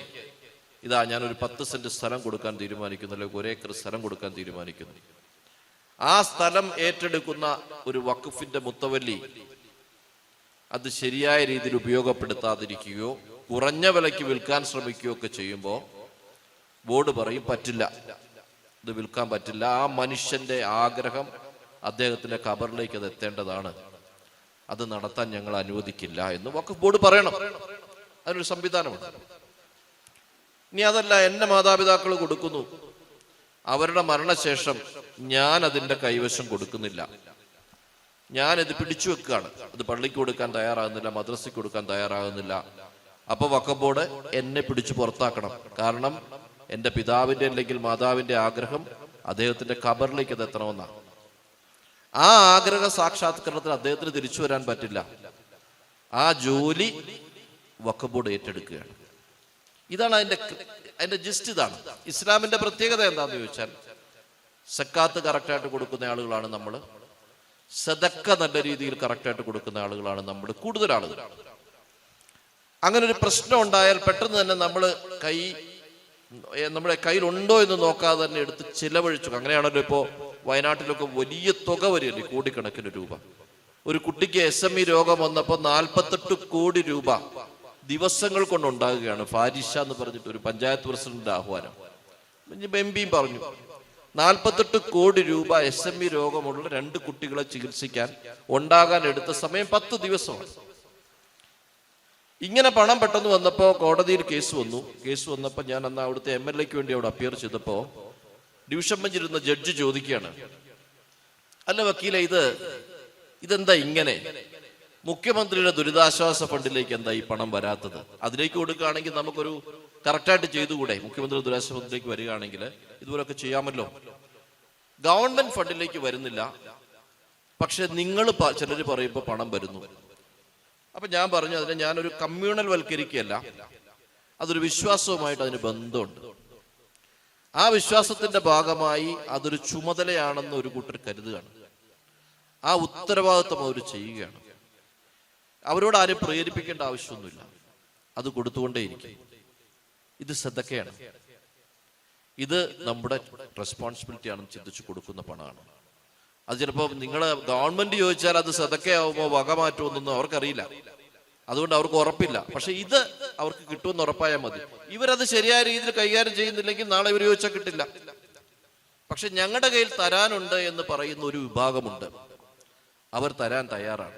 ഇതാ ഞാനൊരു 10 സെന്റ് സ്ഥലം കൊടുക്കാൻ തീരുമാനിക്കുന്നു, അല്ലെങ്കിൽ 1 ഏക്കർ സ്ഥലം കൊടുക്കാൻ തീരുമാനിക്കുന്നു. ആ സ്ഥലം ഏറ്റെടുക്കുന്ന ഒരു വഖഫിന്റെ മുത്തവല്ലി അത് ശരിയായ രീതിയിൽ ഉപയോഗപ്പെടുത്താതിരിക്കുകയോ കുറഞ്ഞ വിലയ്ക്ക് വിൽക്കാൻ ശ്രമിക്കുകയോ ഒക്കെ ചെയ്യുമ്പോൾ ബോർഡ് പറയും പറ്റില്ല, ഇത് വിൽക്കാൻ പറ്റില്ല. ആ മനുഷ്യന്റെ ആഗ്രഹം അദ്ദേഹത്തിന്റെ ഖബറിലേക്ക് അത് എത്തേണ്ടതാണ്, അത് നടത്താൻ ഞങ്ങൾ അനുവദിക്കില്ല എന്ന് വഖഫ് ബോർഡ് പറയണം. അതിനൊരു സംവിധാനമുണ്ട്. ഇനി അതല്ല, എൻ്റെ മാതാപിതാക്കൾ കൊടുക്കുന്നു, അവരുടെ മരണശേഷം ഞാൻ അതിൻ്റെ കൈവശം കൊടുക്കുന്നില്ല, ഞാനിത് പിടിച്ചു വെക്കുകയാണ്, അത് പള്ളിക്ക് കൊടുക്കാൻ തയ്യാറാകുന്നില്ല, മദ്രസയ്ക്ക് കൊടുക്കാൻ തയ്യാറാകുന്നില്ല. അപ്പോൾ വഖഫ് ബോർഡ് എന്നെ പിടിച്ചു പുറത്താക്കണം. കാരണം എൻ്റെ പിതാവിൻ്റെ അല്ലെങ്കിൽ മാതാവിൻ്റെ ആഗ്രഹം അദ്ദേഹത്തിൻ്റെ ഖബറിലേക്ക് അത് എത്തണമെന്നാണ്. ആ ആഗ്രഹ സാക്ഷാത്കരണത്തിന് അദ്ദേഹത്തിന് തിരിച്ചു വരാൻ പറ്റില്ല. ആ ജോലി വഖഫ് ബോർഡ് ഏറ്റെടുക്കുകയാണ്. ഇതാണ് അതിന്റെ ജിസ്റ്റ്. ഇതാണ് ഇസ്ലാമിന്റെ പ്രത്യേകത. എന്താണെന്ന് ചോദിച്ചാൽ സക്കാത്ത് കറക്റ്റായിട്ട് കൊടുക്കുന്ന ആളുകളാണ് നമ്മൾ, സദക്ക നല്ല രീതിയിൽ കറക്റ്റായിട്ട് കൊടുക്കുന്ന ആളുകളാണ് നമ്മൾ, കൂടുതൽ ആളുകൾ. അങ്ങനെ ഒരു പ്രശ്നം ഉണ്ടായാൽ പെട്ടെന്ന് തന്നെ നമ്മുടെ കയ്യിലുണ്ടോ എന്ന് നോക്കാതെ തന്നെ എടുത്ത് ചിലവഴിച്ചു. അങ്ങനെയാണല്ലോ ഇപ്പോൾ വയനാട്ടിലൊക്കെ വലിയ തുക വരികയല്ലേ, കോടിക്കണക്കിന് രൂപ. ഒരു കുട്ടിക്ക് SME രോഗം വന്നപ്പോൾ 48 കോടി രൂപ ദിവസങ്ങൾ കൊണ്ടുണ്ടാകുകയാണ്. ഫാരിഷ എന്ന് പറഞ്ഞിട്ട് ഒരു പഞ്ചായത്ത് പ്രസിഡന്റിന്റെ ആഹ്വാനം. MP പറഞ്ഞു 48 കോടി രൂപ SME രോഗമുള്ള 2 കുട്ടികളെ ചികിത്സിക്കാൻ ഉണ്ടാകാൻ എടുത്ത സമയം 10 ദിവസമാണ്. ഇങ്ങനെ പണം പെട്ടെന്ന് വന്നപ്പോൾ കോടതിയിൽ കേസ് വന്നപ്പോൾ ഞാൻ അന്ന് അവിടുത്തെ MLAക്ക് വേണ്ടി അവിടെ അപ്പിയർ ചെയ്തപ്പോൾ ഡിവിഷൻ ബെഞ്ചിലിരുന്ന ജഡ്ജി ചോദിക്കുകയാണ്, അല്ല വക്കീലെ, ഇതെന്താ ഇങ്ങനെ? മുഖ്യമന്ത്രിയുടെ ദുരിതാശ്വാസ ഫണ്ടിലേക്ക് എന്താ ഈ പണം വരാത്തത്? അതിലേക്ക് കൊടുക്കുകയാണെങ്കിൽ നമുക്കൊരു കറക്റ്റായിട്ട് ചെയ്തുകൂടെ? മുഖ്യമന്ത്രി ദുരിതാശ്വാസ ഫണ്ടിലേക്ക് വരികയാണെങ്കിൽ ഇതുപോലൊക്കെ ചെയ്യാമല്ലോ. ഗവൺമെന്റ് ഫണ്ടിലേക്ക് വരുന്നില്ല, പക്ഷെ നിങ്ങൾ ചിലർ പറയുമ്പോൾ പണം വരുന്നു. അപ്പൊ ഞാൻ പറഞ്ഞു, അതിനെ ഞാനൊരു കമ്മ്യൂണൽ വൽക്കരിക്കുകയല്ല, അതൊരു വിശ്വാസവുമായിട്ട് അതിന് ബന്ധമുണ്ട്. ആ വിശ്വാസത്തിന്റെ ഭാഗമായി അതൊരു ചുമതലയാണെന്ന് ഒരു കൂട്ടർ കരുതുകയാണ്. ആ ഉത്തരവാദിത്വം അവർ ചെയ്യുകയാണ്. അവരോട് ആരും പ്രേരിപ്പിക്കേണ്ട ആവശ്യമൊന്നുമില്ല, അത് കൊടുത്തുകൊണ്ടേയിരിക്കും. ഇത് സദക്കയാണ്, ഇത് നമ്മുടെ റെസ്പോൺസിബിലിറ്റി ആണെന്ന് ചിന്തിച്ചു കൊടുക്കുന്ന പണമാണ്. അത് ചിലപ്പോൾ നിങ്ങൾ ഗവൺമെന്റ് ചോദിച്ചാൽ അത് സദക്കയാവുമോ വക മാറ്റുമെന്നൊന്നും അവർക്കറിയില്ല, അതുകൊണ്ട് അവർക്ക് ഉറപ്പില്ല. പക്ഷെ ഇത് അവർക്ക് കിട്ടുമെന്ന് ഉറപ്പായാൽ മതി. ഇവരത് ശരിയായ രീതിയിൽ കൈകാര്യം ചെയ്യുന്നില്ലെങ്കിൽ നാളെ ഇവർ ചോദിച്ചാൽ കിട്ടില്ല. പക്ഷെ ഞങ്ങളുടെ കയ്യിൽ തരാനുണ്ട് എന്ന് പറയുന്ന ഒരു വിഭാഗമുണ്ട്, അവർ തരാൻ തയ്യാറാണ്.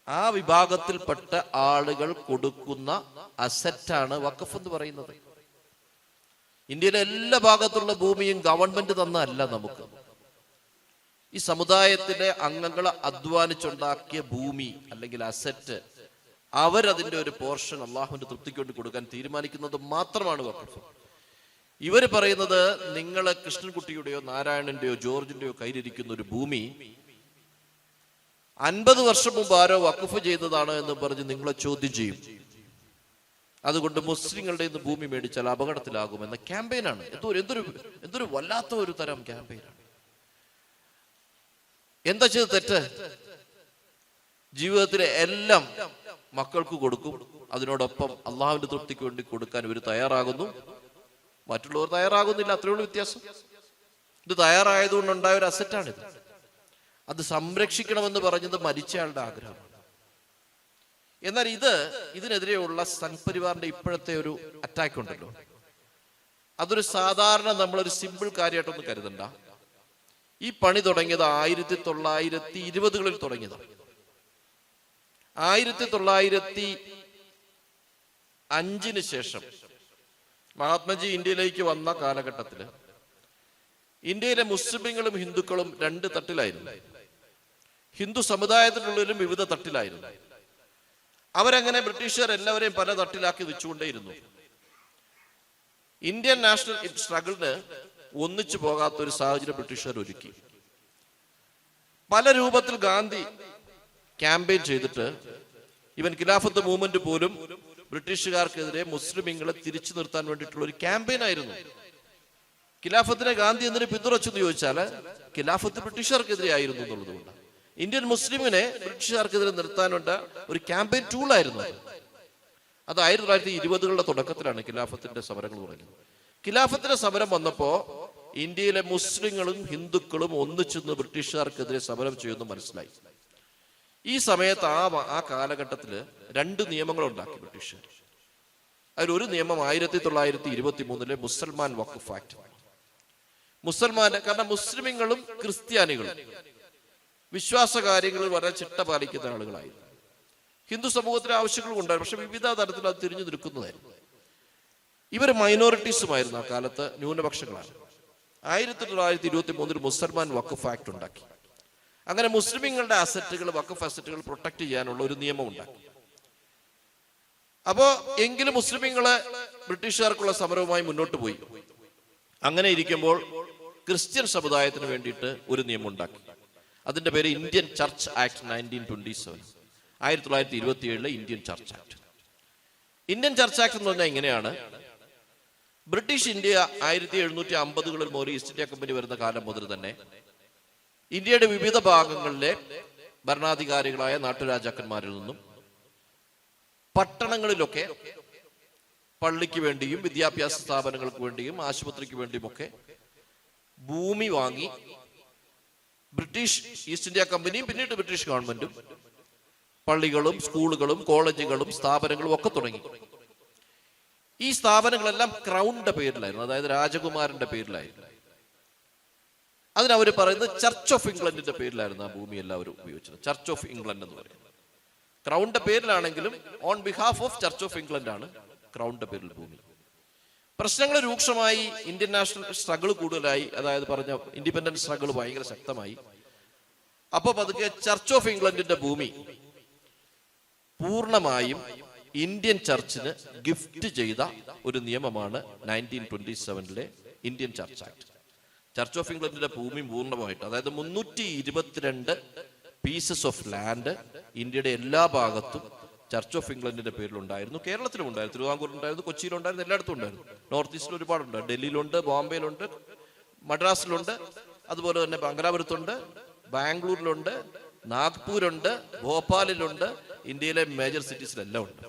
ആ വിഭാഗത്തിൽപ്പെട്ട ആളുകൾ കൊടുക്കുന്ന അസറ്റാണ് വഖഫ് എന്ന് പറയുന്നത്. ഇന്ത്യയിലെ എല്ലാ ഭാഗത്തുള്ള ഭൂമിയും ഗവൺമെന്റ് തന്നല്ല നമുക്ക്. ഈ സമുദായത്തിലെ അംഗങ്ങൾ അധ്വാനിച്ചുണ്ടാക്കിയ ഭൂമി അല്ലെങ്കിൽ അസറ്റ്, അവരതിൻ്റെ ഒരു പോർഷൻ അള്ളാഹുവിന്റെ തൃപ്തിക്ക് വേണ്ടി കൊടുക്കാൻ തീരുമാനിക്കുന്നത് മാത്രമാണ് വഖഫ്. ഇവർ പറയുന്നത് നിങ്ങൾ കൃഷ്ണൻകുട്ടിയുടെയോ നാരായണന്റെയോ ജോർജിന്റെയോ കയ്യിലിരിക്കുന്ന ഒരു ഭൂമി 50 വർഷം മുമ്പ് ആരോ വഖഫ് ചെയ്തതാണ് എന്ന് പറഞ്ഞ് നിങ്ങളെ ചോദ്യം ചെയ്യും. അതുകൊണ്ട് മുസ്ലിങ്ങളുടെ ഇന്ന് ഭൂമി മേടിച്ചാൽ അപകടത്തിലാകുമെന്ന ക്യാമ്പയിനാണ്. എന്തൊരു വല്ലാത്ത ഒരു തരം ക്യാമ്പയിനാണ്. എന്താ ചെയ്ത് തെറ്റ്? ജീവിതത്തിലെ എല്ലാം മക്കൾക്ക് കൊടുക്കും, അതിനോടൊപ്പം അള്ളാഹുവിന്റെ തൃപ്തിക്ക് വേണ്ടി കൊടുക്കാൻ ഇവർ തയ്യാറാകുന്നു, മറ്റുള്ളവർ തയ്യാറാകുന്നില്ല. അത്രയുള്ള വ്യത്യാസം. ഇത് തയ്യാറായതുകൊണ്ടുണ്ടായ ഒരു അസറ്റാണിത്. അത് സംരക്ഷിക്കണമെന്ന് പറഞ്ഞത് മരിച്ചയാളുടെ ആഗ്രഹമാണ്. എന്നാൽ ഇതിനെതിരെയുള്ള സംഘ് പരിവാറിന്റെ ഇപ്പോഴത്തെ ഒരു അറ്റാക്ക് ഉണ്ടല്ലോ, അതൊരു സാധാരണ നമ്മളൊരു സിമ്പിൾ കാര്യമായിട്ടൊന്നും കരുതണ്ട. ഈ പണി തുടങ്ങിയത് 1920കളിൽ തുടങ്ങിയതാണ്. 1905 ശേഷം മഹാത്മജി ഇന്ത്യയിലേക്ക് വന്ന കാലഘട്ടത്തിൽ ഇന്ത്യയിലെ മുസ്ലിങ്ങളും ഹിന്ദുക്കളും 2 തട്ടിലായിരുന്നു. ഹിന്ദു സമുദായത്തിനുള്ളിലും വിവിധ തട്ടിലായിരുന്നു. അവരങ്ങനെ ബ്രിട്ടീഷുകാർ എല്ലാവരെയും പല തട്ടിലാക്കി വെച്ചുകൊണ്ടേയിരുന്നു. ഇന്ത്യൻ നാഷണൽ സ്ട്രഗിളിന് ഒന്നിച്ചു പോകാത്ത ഒരു സാഹചര്യം ബ്രിട്ടീഷുകാർ ഒരുക്കി. പല രൂപത്തിൽ ഗാന്ധി ക്യാമ്പയിൻ ചെയ്തിട്ട് ഇവൻ ഖിലാഫത്ത് മൂവ്മെന്റ് പോലും ബ്രിട്ടീഷുകാർക്കെതിരെ മുസ്ലിമീങ്ങളെ തിരിച്ചു നിർത്താൻ വേണ്ടിയിട്ടുള്ള ഒരു ക്യാമ്പയിൻ ആയിരുന്നു. ഖിലാഫത്തിനെ ഗാന്ധി എന്തിനു പിന്തുണച്ചെന്ന് ചോദിച്ചാൽ ഖിലാഫത്ത് ബ്രിട്ടീഷുകാർക്കെതിരെ ആയിരുന്നു എന്നുള്ളതുകൊണ്ട് ഇന്ത്യൻ മുസ്ലിമിനെ ബ്രിട്ടീഷുകാർക്കെതിരെ നിർത്താനുള്ള ഒരു ക്യാമ്പയിൻ ടൂളായിരുന്നു. അത് 1920കളുടെ തുടക്കത്തിലാണ് ഖിലാഫത്തിന്റെ സമരങ്ങൾ തുടങ്ങിയത്. ഖിലാഫത്തിന്റെ സമരം വന്നപ്പോൾ ഇന്ത്യയിലെ മുസ്ലിങ്ങളും ഹിന്ദുക്കളും ഒന്നിച്ചെന്ന് ബ്രിട്ടീഷുകാർക്കെതിരെ സമരം ചെയ്യുമെന്ന് മനസ്സിലായി. ഈ സമയത്ത് ആ കാലഘട്ടത്തിൽ 2 നിയമങ്ങൾ ഉണ്ടാക്കി ബ്രിട്ടീഷുകാർ. അതിലൊരു നിയമം 1923 മുസൽമാൻ വഖഫ് ആക്ട്. കാരണം മുസ്ലിങ്ങളും ക്രിസ്ത്യാനികളും വിശ്വാസ കാര്യങ്ങളിൽ വളരെ ചിട്ട പാലിക്കുന്ന ആളുകളായിരുന്നു. ഹിന്ദു സമൂഹത്തിലെ ആവശ്യങ്ങളും ഉണ്ടായിരുന്നു, പക്ഷെ വിവിധ തരത്തിൽ അത് തിരിഞ്ഞു നിൽക്കുന്നതായിരുന്നു. ഇവർ മൈനോറിറ്റീസുമായിരുന്നു, ആ കാലത്ത് ന്യൂനപക്ഷങ്ങളാണ്. 1923 മുസൽമാൻ വഖഫ് ആക്ട് ഉണ്ടാക്കി. അങ്ങനെ മുസ്ലിങ്ങളുടെ അസറ്റുകൾ, വഖഫ് അസറ്റുകൾ പ്രൊട്ടക്ട് ചെയ്യാനുള്ള ഒരു നിയമം ഉണ്ടാക്കി. അപ്പോ എങ്കിലും മുസ്ലിങ്ങളെ ബ്രിട്ടീഷുകാർക്കുള്ള സമരവുമായി മുന്നോട്ട് പോയി. അങ്ങനെ ഇരിക്കുമ്പോൾ ക്രിസ്ത്യൻ സമുദായത്തിന് വേണ്ടിയിട്ട് ഒരു നിയമം ഉണ്ടാക്കി. അതിന്റെ പേര് Indian church act 1927. 1927 Indian church act. Indian church act എന്ന് പറഞ്ഞാൽ ഇങ്ങനെയാണ്: ബ്രിട്ടീഷ് ഇന്ത്യ 1750കളിൽ മുതൽ ഈസ്റ്റ് ഇന്ത്യ കമ്പനി വരുന്ന കാലം മുതൽ തന്നെ ഇന്ത്യയുടെ വിവിധ ഭാഗങ്ങളിലെ ഭരണാധികാരികളായ നാട്ടുരാജാക്കന്മാരിൽ നിന്നും പട്ടണങ്ങളിലൊക്കെ പള്ളിക്ക് വേണ്ടിയും വിദ്യാഭ്യാസ സ്ഥാപനങ്ങൾക്ക് വേണ്ടിയും ആശുപത്രിക്ക് വേണ്ടിയുമൊക്കെ ഭൂമി വാങ്ങി ബ്രിട്ടീഷ് ഈസ്റ്റ് ഇന്ത്യ കമ്പനിയും പിന്നീട് ബ്രിട്ടീഷ് ഗവൺമെന്റും പള്ളികളും സ്കൂളുകളും കോളേജുകളും സ്ഥാപനങ്ങളും ഒക്കെ തുടങ്ങി. ഈ സ്ഥാപനങ്ങളെല്ലാം ക്രൗണിന്റെ പേരിലായിരുന്നു, അതായത് രാജകുമാരന്റെ പേരിലായിരുന്നു. അതിനവർ പറയുന്നത് ചർച്ച് ഓഫ് ഇംഗ്ലണ്ടിന്റെ പേരിലായിരുന്നു ആ ഭൂമി എല്ലാവരും ഉപയോഗിച്ചത്. ചർച്ച് ഓഫ് ഇംഗ്ലണ്ട് എന്ന് പറയുന്നത് ക്രൗണിന്റെ പേരിലാണെങ്കിലും on behalf of church of England ആണ് ക്രൗണിന്റെ പേരിൽ ഭൂമി. പ്രശ്നങ്ങൾ രൂക്ഷമായി, ഇന്ത്യൻ നാഷണൽ സ്ട്രഗിൾ കൂടുതലായി, അതായത് പറഞ്ഞ ഇൻഡിപെൻഡൻസ് സ്ട്രഗിൾ ഭയങ്കര ശക്തമായി. അപ്പൊ പതുക്കെ ചർച്ച് ഓഫ് ഇംഗ്ലണ്ടിന്റെ ഭൂമി പൂർണ്ണമായും ഇന്ത്യൻ ചർച്ചിന് ഗിഫ്റ്റ് ചെയ്ത ഒരു നിയമമാണ് 1927 Indian church act. Church of ഇംഗ്ലണ്ടിന്റെ ഭൂമി പൂർണ്ണമായിട്ട്, അതായത് 322 പീസസ് ഓഫ് ലാൻഡ് ഇന്ത്യയുടെ എല്ലാ ഭാഗത്തും ചർച്ച് ഓഫ് ഇംഗ്ലണ്ടിന്റെ പേരിലുണ്ടായിരുന്നു. കേരളത്തിലും ഉണ്ടായിരുന്നു, തിരുവിതാംകൂറിലുണ്ടായിരുന്നു, കൊച്ചിയിലുണ്ടായിരുന്നു, എല്ലായിടത്തും ഉണ്ടായിരുന്നു. നോർത്ത് ഈസ്റ്റിൽ ഒരുപാടുണ്ട്. ഡൽഹിയിലുണ്ട്, ബോംബെയിലുണ്ട്, മദ്രാസിലുണ്ട്, അതുപോലെ തന്നെ ബംഗലാപുരത്തുണ്ട്, ബാംഗ്ലൂരിലുണ്ട്, നാഗ്പൂരുണ്ട്, ഭോപ്പാലിലുണ്ട്, ഇന്ത്യയിലെ മേജർ സിറ്റീസിലെല്ലാം ഉണ്ട്.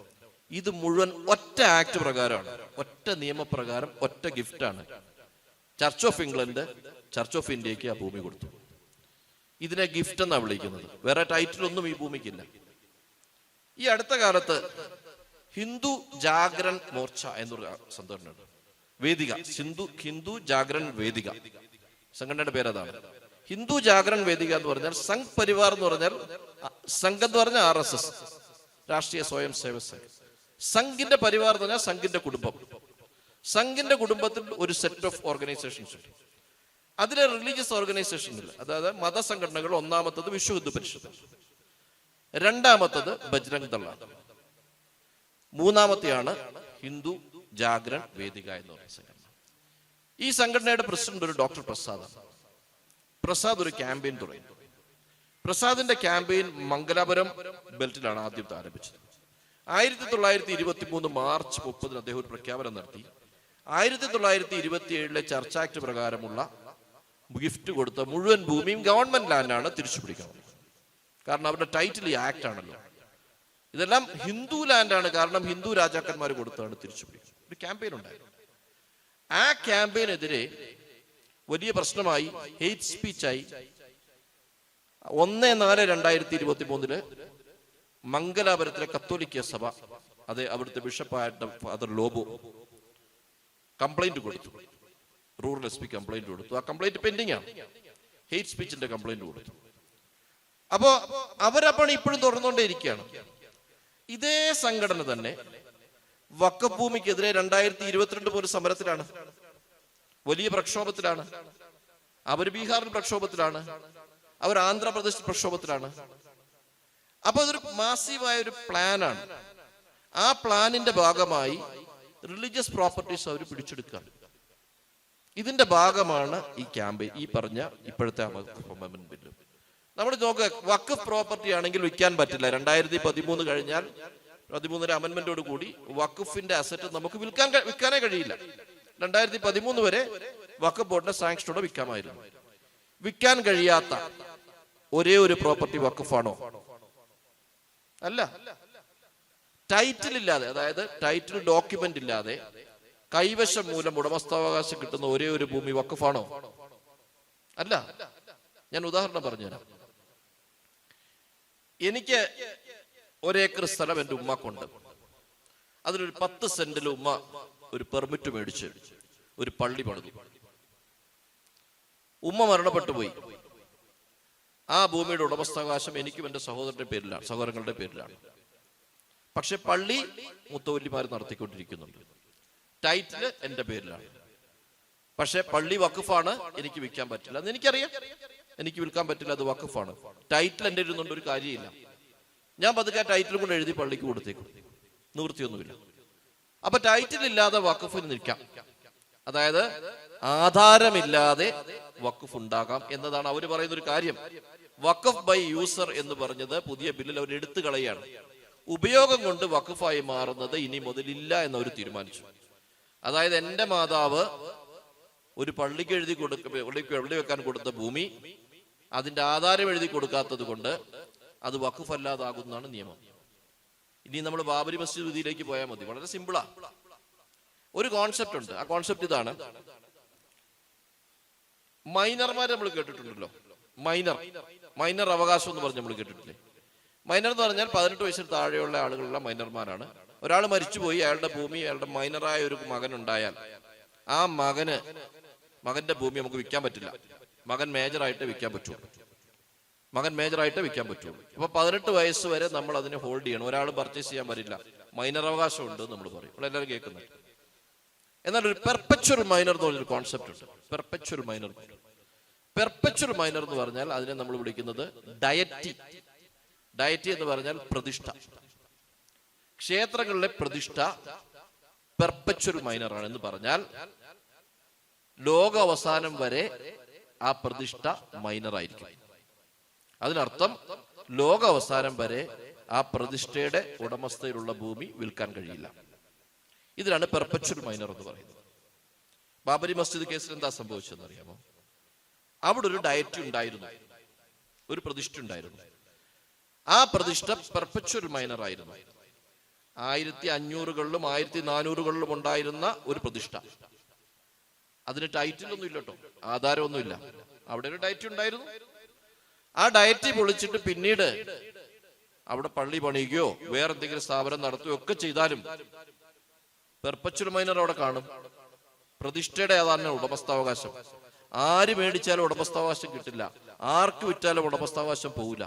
ഇത് മുഴുവൻ ഒറ്റ ആക്ട് പ്രകാരമാണ്, ഒറ്റ നിയമപ്രകാരം, ഒറ്റ ഗിഫ്റ്റാണ്. Church of England church of ഇന്ത്യക്ക് ആ ഭൂമി കൊടുത്തു. ഇതിനെ ഗിഫ്റ്റ് എന്നാണ് വിളിക്കുന്നത്. വേറെ ടൈറ്റിലൊന്നും ഈ ഭൂമിക്കില്ല. ഈ അടുത്ത കാലത്ത് ഹിന്ദു ജാഗരൺ മോർച്ച എന്നൊരു സംഘടനയുണ്ട്, വേദിക, ഹിന്ദു ജാഗരൺ വേദിക, സംഘടനയുടെ പേരതാണ്. ഹിന്ദു ജാഗരൺ വേദിക എന്ന് പറഞ്ഞാൽ സംഘ് പരിവാർ എന്ന് പറഞ്ഞാൽ, സംഘ് എന്ന് പറഞ്ഞാൽ RSS, രാഷ്ട്രീയ സ്വയം സേവക് സംഘ്. സംഘിന്റെ പരിവാർ എന്ന് പറഞ്ഞാൽ സംഘിന്റെ കുടുംബം. സംഘിന്റെ കുടുംബത്തിൽ ഒരു സെറ്റ് ഓഫ് ഓർഗനൈസേഷൻസ് ഉണ്ട്. അതിലെ റിലീജിയസ് ഓർഗനൈസേഷനിൽ, അതായത് മതസംഘടനകൾ, ഒന്നാമത്തത് വിശ്വ ഹിന്ദു പരിഷത്ത്, രണ്ടാമത്തത് ബജ്രംഗ് ദൾ, മൂന്നാമത്തെയാണ് ഹിന്ദു ജാഗരൺ വേദിക എന്ന് പറയുന്ന സംഘടന. ഈ സംഘടനയുടെ പ്രസിഡന്റ് ഒരു ഡോക്ടർ പ്രസാദ് ഒരു ക്യാമ്പയിൻ തുടങ്ങി. പ്രസാദിന്റെ ക്യാമ്പയിൻ മംഗലാപുരം ബെൽറ്റിലാണ് ആദ്യം ആരംഭിച്ചത്. 1923 മാർച്ച് 30 അദ്ദേഹം ഒരു പ്രഖ്യാപനം നടത്തി. 1927 ചർച്ച് ആക്ട് പ്രകാരമുള്ള ഗിഫ്റ്റ് കൊടുത്ത മുഴുവൻ ഭൂമിയും ഗവൺമെന്റ് ലാൻഡാണ് തിരിച്ചു പിടിക്കണം. കാരണം അവരുടെ ടൈറ്റിൽ ഈ ആക്ട് ആണല്ലോ. ഇതെല്ലാം ഹിന്ദു ലാൻഡാണ്, കാരണം ഹിന്ദു രാജാക്കന്മാർ കൊടുത്താണ് തിരിച്ചു പിടിക്കുന്നത്. ഒരു ക്യാമ്പയിൻ ഉണ്ടായിരുന്നു. ആ ക്യാമ്പയിനെതിരെ വലിയ പ്രശ്നമായി, ഹെയ്റ്റ് സ്പീച്ചായി. 1/4/2023 മംഗലാപുരത്തിലെ കത്തോലിക്ക സഭ, അതെ, അവിടുത്തെ ബിഷപ്പായിട്ട് ഫാദർ ലോബോ കംപ്ലൈന്റ് കൊടുത്തു. റൂറൽ SP കംപ്ലൈന്റ് കൊടുത്തു. ആ കംപ്ലൈന്റ് പെൻഡിങ് ആണ്, ഹെയ്റ്റ് സ്പീച്ചിന്റെ കംപ്ലൈന്റ് കൊടുത്തു. അപ്പോ അവരപ്പോൾ ഇപ്പോഴും തുറന്നുകൊണ്ടേ ഇരിക്കുകയാണ്. ഇതേ സംഘടന തന്നെ വഖഫ് ഭൂമിക്കെതിരെ 2022 പോലും സമരത്തിലാണ്, വലിയ പ്രക്ഷോഭത്തിലാണ്. അവർ ബീഹാറിൽ പ്രക്ഷോഭത്തിലാണ്, അവർ ആന്ധ്രാപ്രദേശിൽ പ്രക്ഷോഭത്തിലാണ്. അപ്പൊ അതൊരു മാസീവായ ഒരു പ്ലാനാണ്. ആ പ്ലാനിന്റെ ഭാഗമായി റിലീജിയസ് പ്രോപ്പർട്ടീസ് അവർ പിടിച്ചെടുക്കുക. ഇതിന്റെ ഭാഗമാണ് ഈ ക്യാമ്പയിൻ, ഈ പറഞ്ഞ ഇപ്പോഴത്തെ അമെൻമെന്റ് ബില്ല്. നമ്മൾ നോക്കുക, വഖഫ് പ്രോപ്പർട്ടി ആണെങ്കിൽ വിൽക്കാൻ പറ്റില്ല. 2013 കഴിഞ്ഞാൽ 13 അമെൻമെന്റോട് കൂടി വഖഫിന്റെ അസറ്റ് നമുക്ക് വിൽക്കാനേ കഴിയില്ല. 2013 വരെ വഖഫ് ബോർഡിന്റെ സാങ്ഷനോടെ വിൽക്കാമായിരുന്നു. വിൽക്കാൻ കഴിയാത്ത ഒരേ ഒരു പ്രോപ്പർട്ടി വഖഫാണോ? അല്ല. ടൈറ്റിൽ ഇല്ലാതെ, അതായത് ടൈറ്റിൽ ഡോക്യുമെന്റ് ഇല്ലാതെ കൈവശം മൂലം ഉടമസ്ഥാവകാശം കിട്ടുന്ന ഒരേ ഒരു ഭൂമി വഖഫാണോ? അല്ല. ഞാൻ ഉദാഹരണം പറഞ്ഞുതരാം. എനിക്ക് 1 ഏക്കർ സ്ഥലം എൻ്റെ ഉമ്മക്കുണ്ട്. അതിലൊരു 10 സെന്റിൽ ഉമ്മ ഒരു പെർമിറ്റ് മേടിച്ച് ഒരു പള്ളി പണിതു. ഉമ്മ മരണപ്പെട്ടു പോയി. ആ ഭൂമിയുടെ ഉടമസ്ഥാവകാശം എനിക്കും എൻ്റെ സഹോദരങ്ങളുടെ പേരിലാണ്. പക്ഷെ പള്ളി മുത്തവല്ലിമാർ നടത്തിക്കൊണ്ടിരിക്കുന്നുണ്ട്. ടൈറ്റില് എൻ്റെ പേരിലാണ്. പക്ഷെ പള്ളി വഖഫാണ്, എനിക്ക് വിൽക്കാൻ പറ്റില്ല എന്ന് എനിക്കറിയാം. എനിക്ക് വിൽക്കാൻ പറ്റില്ല, അത് വഖഫാണ്. ടൈറ്റിൽ എൻ്റെ ഇരുന്നുകൊണ്ട് ഒരു കാര്യമില്ല. ഞാൻ പതുക്കെ ടൈറ്റിൽ കൊണ്ട് എഴുതി പള്ളിക്ക് കൊടുത്തേക്കും, നിവൃത്തിയൊന്നുമില്ല. അപ്പൊ ടൈറ്റിൽ ഇല്ലാതെ വഖഫിന് നിൽക്കാം, അതായത് ആധാരമില്ലാതെ വഖഫ് ഉണ്ടാകാം എന്നതാണ് അവർ പറയുന്ന ഒരു കാര്യം. വഖഫ് ബൈ യൂസർ എന്ന് പറഞ്ഞത് പുതിയ ബില്ലിൽ അവർ എടുത്തു കളയാണ്. ഉപയോഗം കൊണ്ട് വഖഫായി മാറുന്നത് ഇനി മുതലില്ല എന്നവർ തീരുമാനിച്ചു. അതായത് എൻ്റെ മാതാവ് ഒരു പള്ളിക്ക് പള്ളി വെക്കാൻ കൊടുത്ത ഭൂമി അതിന്റെ ആധാരം എഴുതി കൊടുക്കാത്തത് കൊണ്ട് അത് വഖഫ് അല്ലാതാകുന്നതാണ് നിയമം. ഇനി നമ്മൾ ബാബരി മസ്ജിദ് വിധിയിലേക്ക് പോയാൽ മതി. വളരെ സിമ്പിളാ. ഒരു കോൺസെപ്റ്റ് ഉണ്ട്. ആ കോൺസെപ്റ്റ് ഇതാണ്. മൈനർമാരെ നമ്മൾ കേട്ടിട്ടുണ്ടല്ലോ. മൈനർ അവകാശം എന്ന് പറഞ്ഞ് നമ്മൾ കേട്ടിട്ടില്ലേ? മൈനർ എന്ന് പറഞ്ഞാൽ 18 വയസ്സിന് താഴെയുള്ള ആളുകളുള്ള മൈനർമാരാണ്. ഒരാൾ മരിച്ചുപോയി, അയാളുടെ ഭൂമി അയാളുടെ മൈനറായ ഒരു മകൻ ഉണ്ടായാൽ ആ മകന്റെ ഭൂമി നമുക്ക് വിൽക്കാൻ പറ്റില്ല. മകൻ മേജറായിട്ട് വിൽക്കാൻ പറ്റുള്ളൂ. അപ്പൊ 18 വയസ്സ് വരെ നമ്മൾ അതിനെ ഹോൾഡ് ചെയ്യണം. ഒരാൾ പർച്ചേസ് ചെയ്യാൻ പറ്റില്ല. മൈനർ അവകാശം ഉണ്ട് നമ്മൾ പറയും. നമ്മളെല്ലാവരും കേൾക്കുന്നത്. എന്നാൽ ഒരു പെർപെച്വൽ മൈനർ എന്ന് പറഞ്ഞൊരു കോൺസെപ്റ്റ് ഉണ്ട്. പെർപെച്വൽ മൈനർ എന്ന് പറഞ്ഞാൽ അതിനെ നമ്മൾ വിളിക്കുന്നത് ഡയറ്റി എന്ന് പറഞ്ഞാൽ പ്രതിഷ്ഠ. ക്ഷേത്രങ്ങളിലെ പ്രതിഷ്ഠ പെർപെച്വൽ മൈനറാണ് എന്ന് പറഞ്ഞാൽ ലോക അവസാനം വരെ ആ പ്രതിഷ്ഠ മൈനർ ആയിരിക്കും. അതിനർത്ഥം ലോക അവസാനം വരെ ആ പ്രതിഷ്ഠയുടെ ഉടമസ്ഥയിലുള്ള ഭൂമി വിൽക്കാൻ കഴിയില്ല. ഇതിലാണ് പെർപെച്വൽ മൈനർ എന്ന് പറയുന്നത്. ബാബരി മസ്ജിദ് കേസിൽ എന്താ സംഭവിച്ചതെന്ന് അറിയാമോ? അവിടെ ഒരു ഡയറ്റി ഉണ്ടായിരുന്നു, ഒരു പ്രതിഷ്ഠ ഉണ്ടായിരുന്നു. ആ പ്രതിഷ്ഠ പെർപെച്വൽ മൈനർ ആയിരുന്നു. 1500കളിലും 1400കളിലും ഉണ്ടായിരുന്ന ഒരു പ്രതിഷ്ഠ. അതിന് ടൈറ്റിലൊന്നും ഇല്ല കേട്ടോ, ആധാരമൊന്നുമില്ല. അവിടെ ഒരു ഡയറ്റി ഉണ്ടായിരുന്നു. ആ ഡയറ്റി പൊളിച്ചിട്ട് പിന്നീട് അവിടെ പള്ളി പണിയുകയോ വേറെന്തെങ്കിലും സ്ഥാപനം നടത്തുകയോ ഒക്കെ ചെയ്താലും പെർപെച്വൽ മൈനർ അവിടെ കാണും. പ്രതിഷ്ഠയുടെ അതാണ് ഉടമസ്ഥാവകാശം. ആര് മേടിച്ചാലും ഉടമസ്ഥാവകാശം കിട്ടില്ല, ആർക്ക് വിറ്റാലും ഉടമസ്ഥാവകാശം പോവില്ല.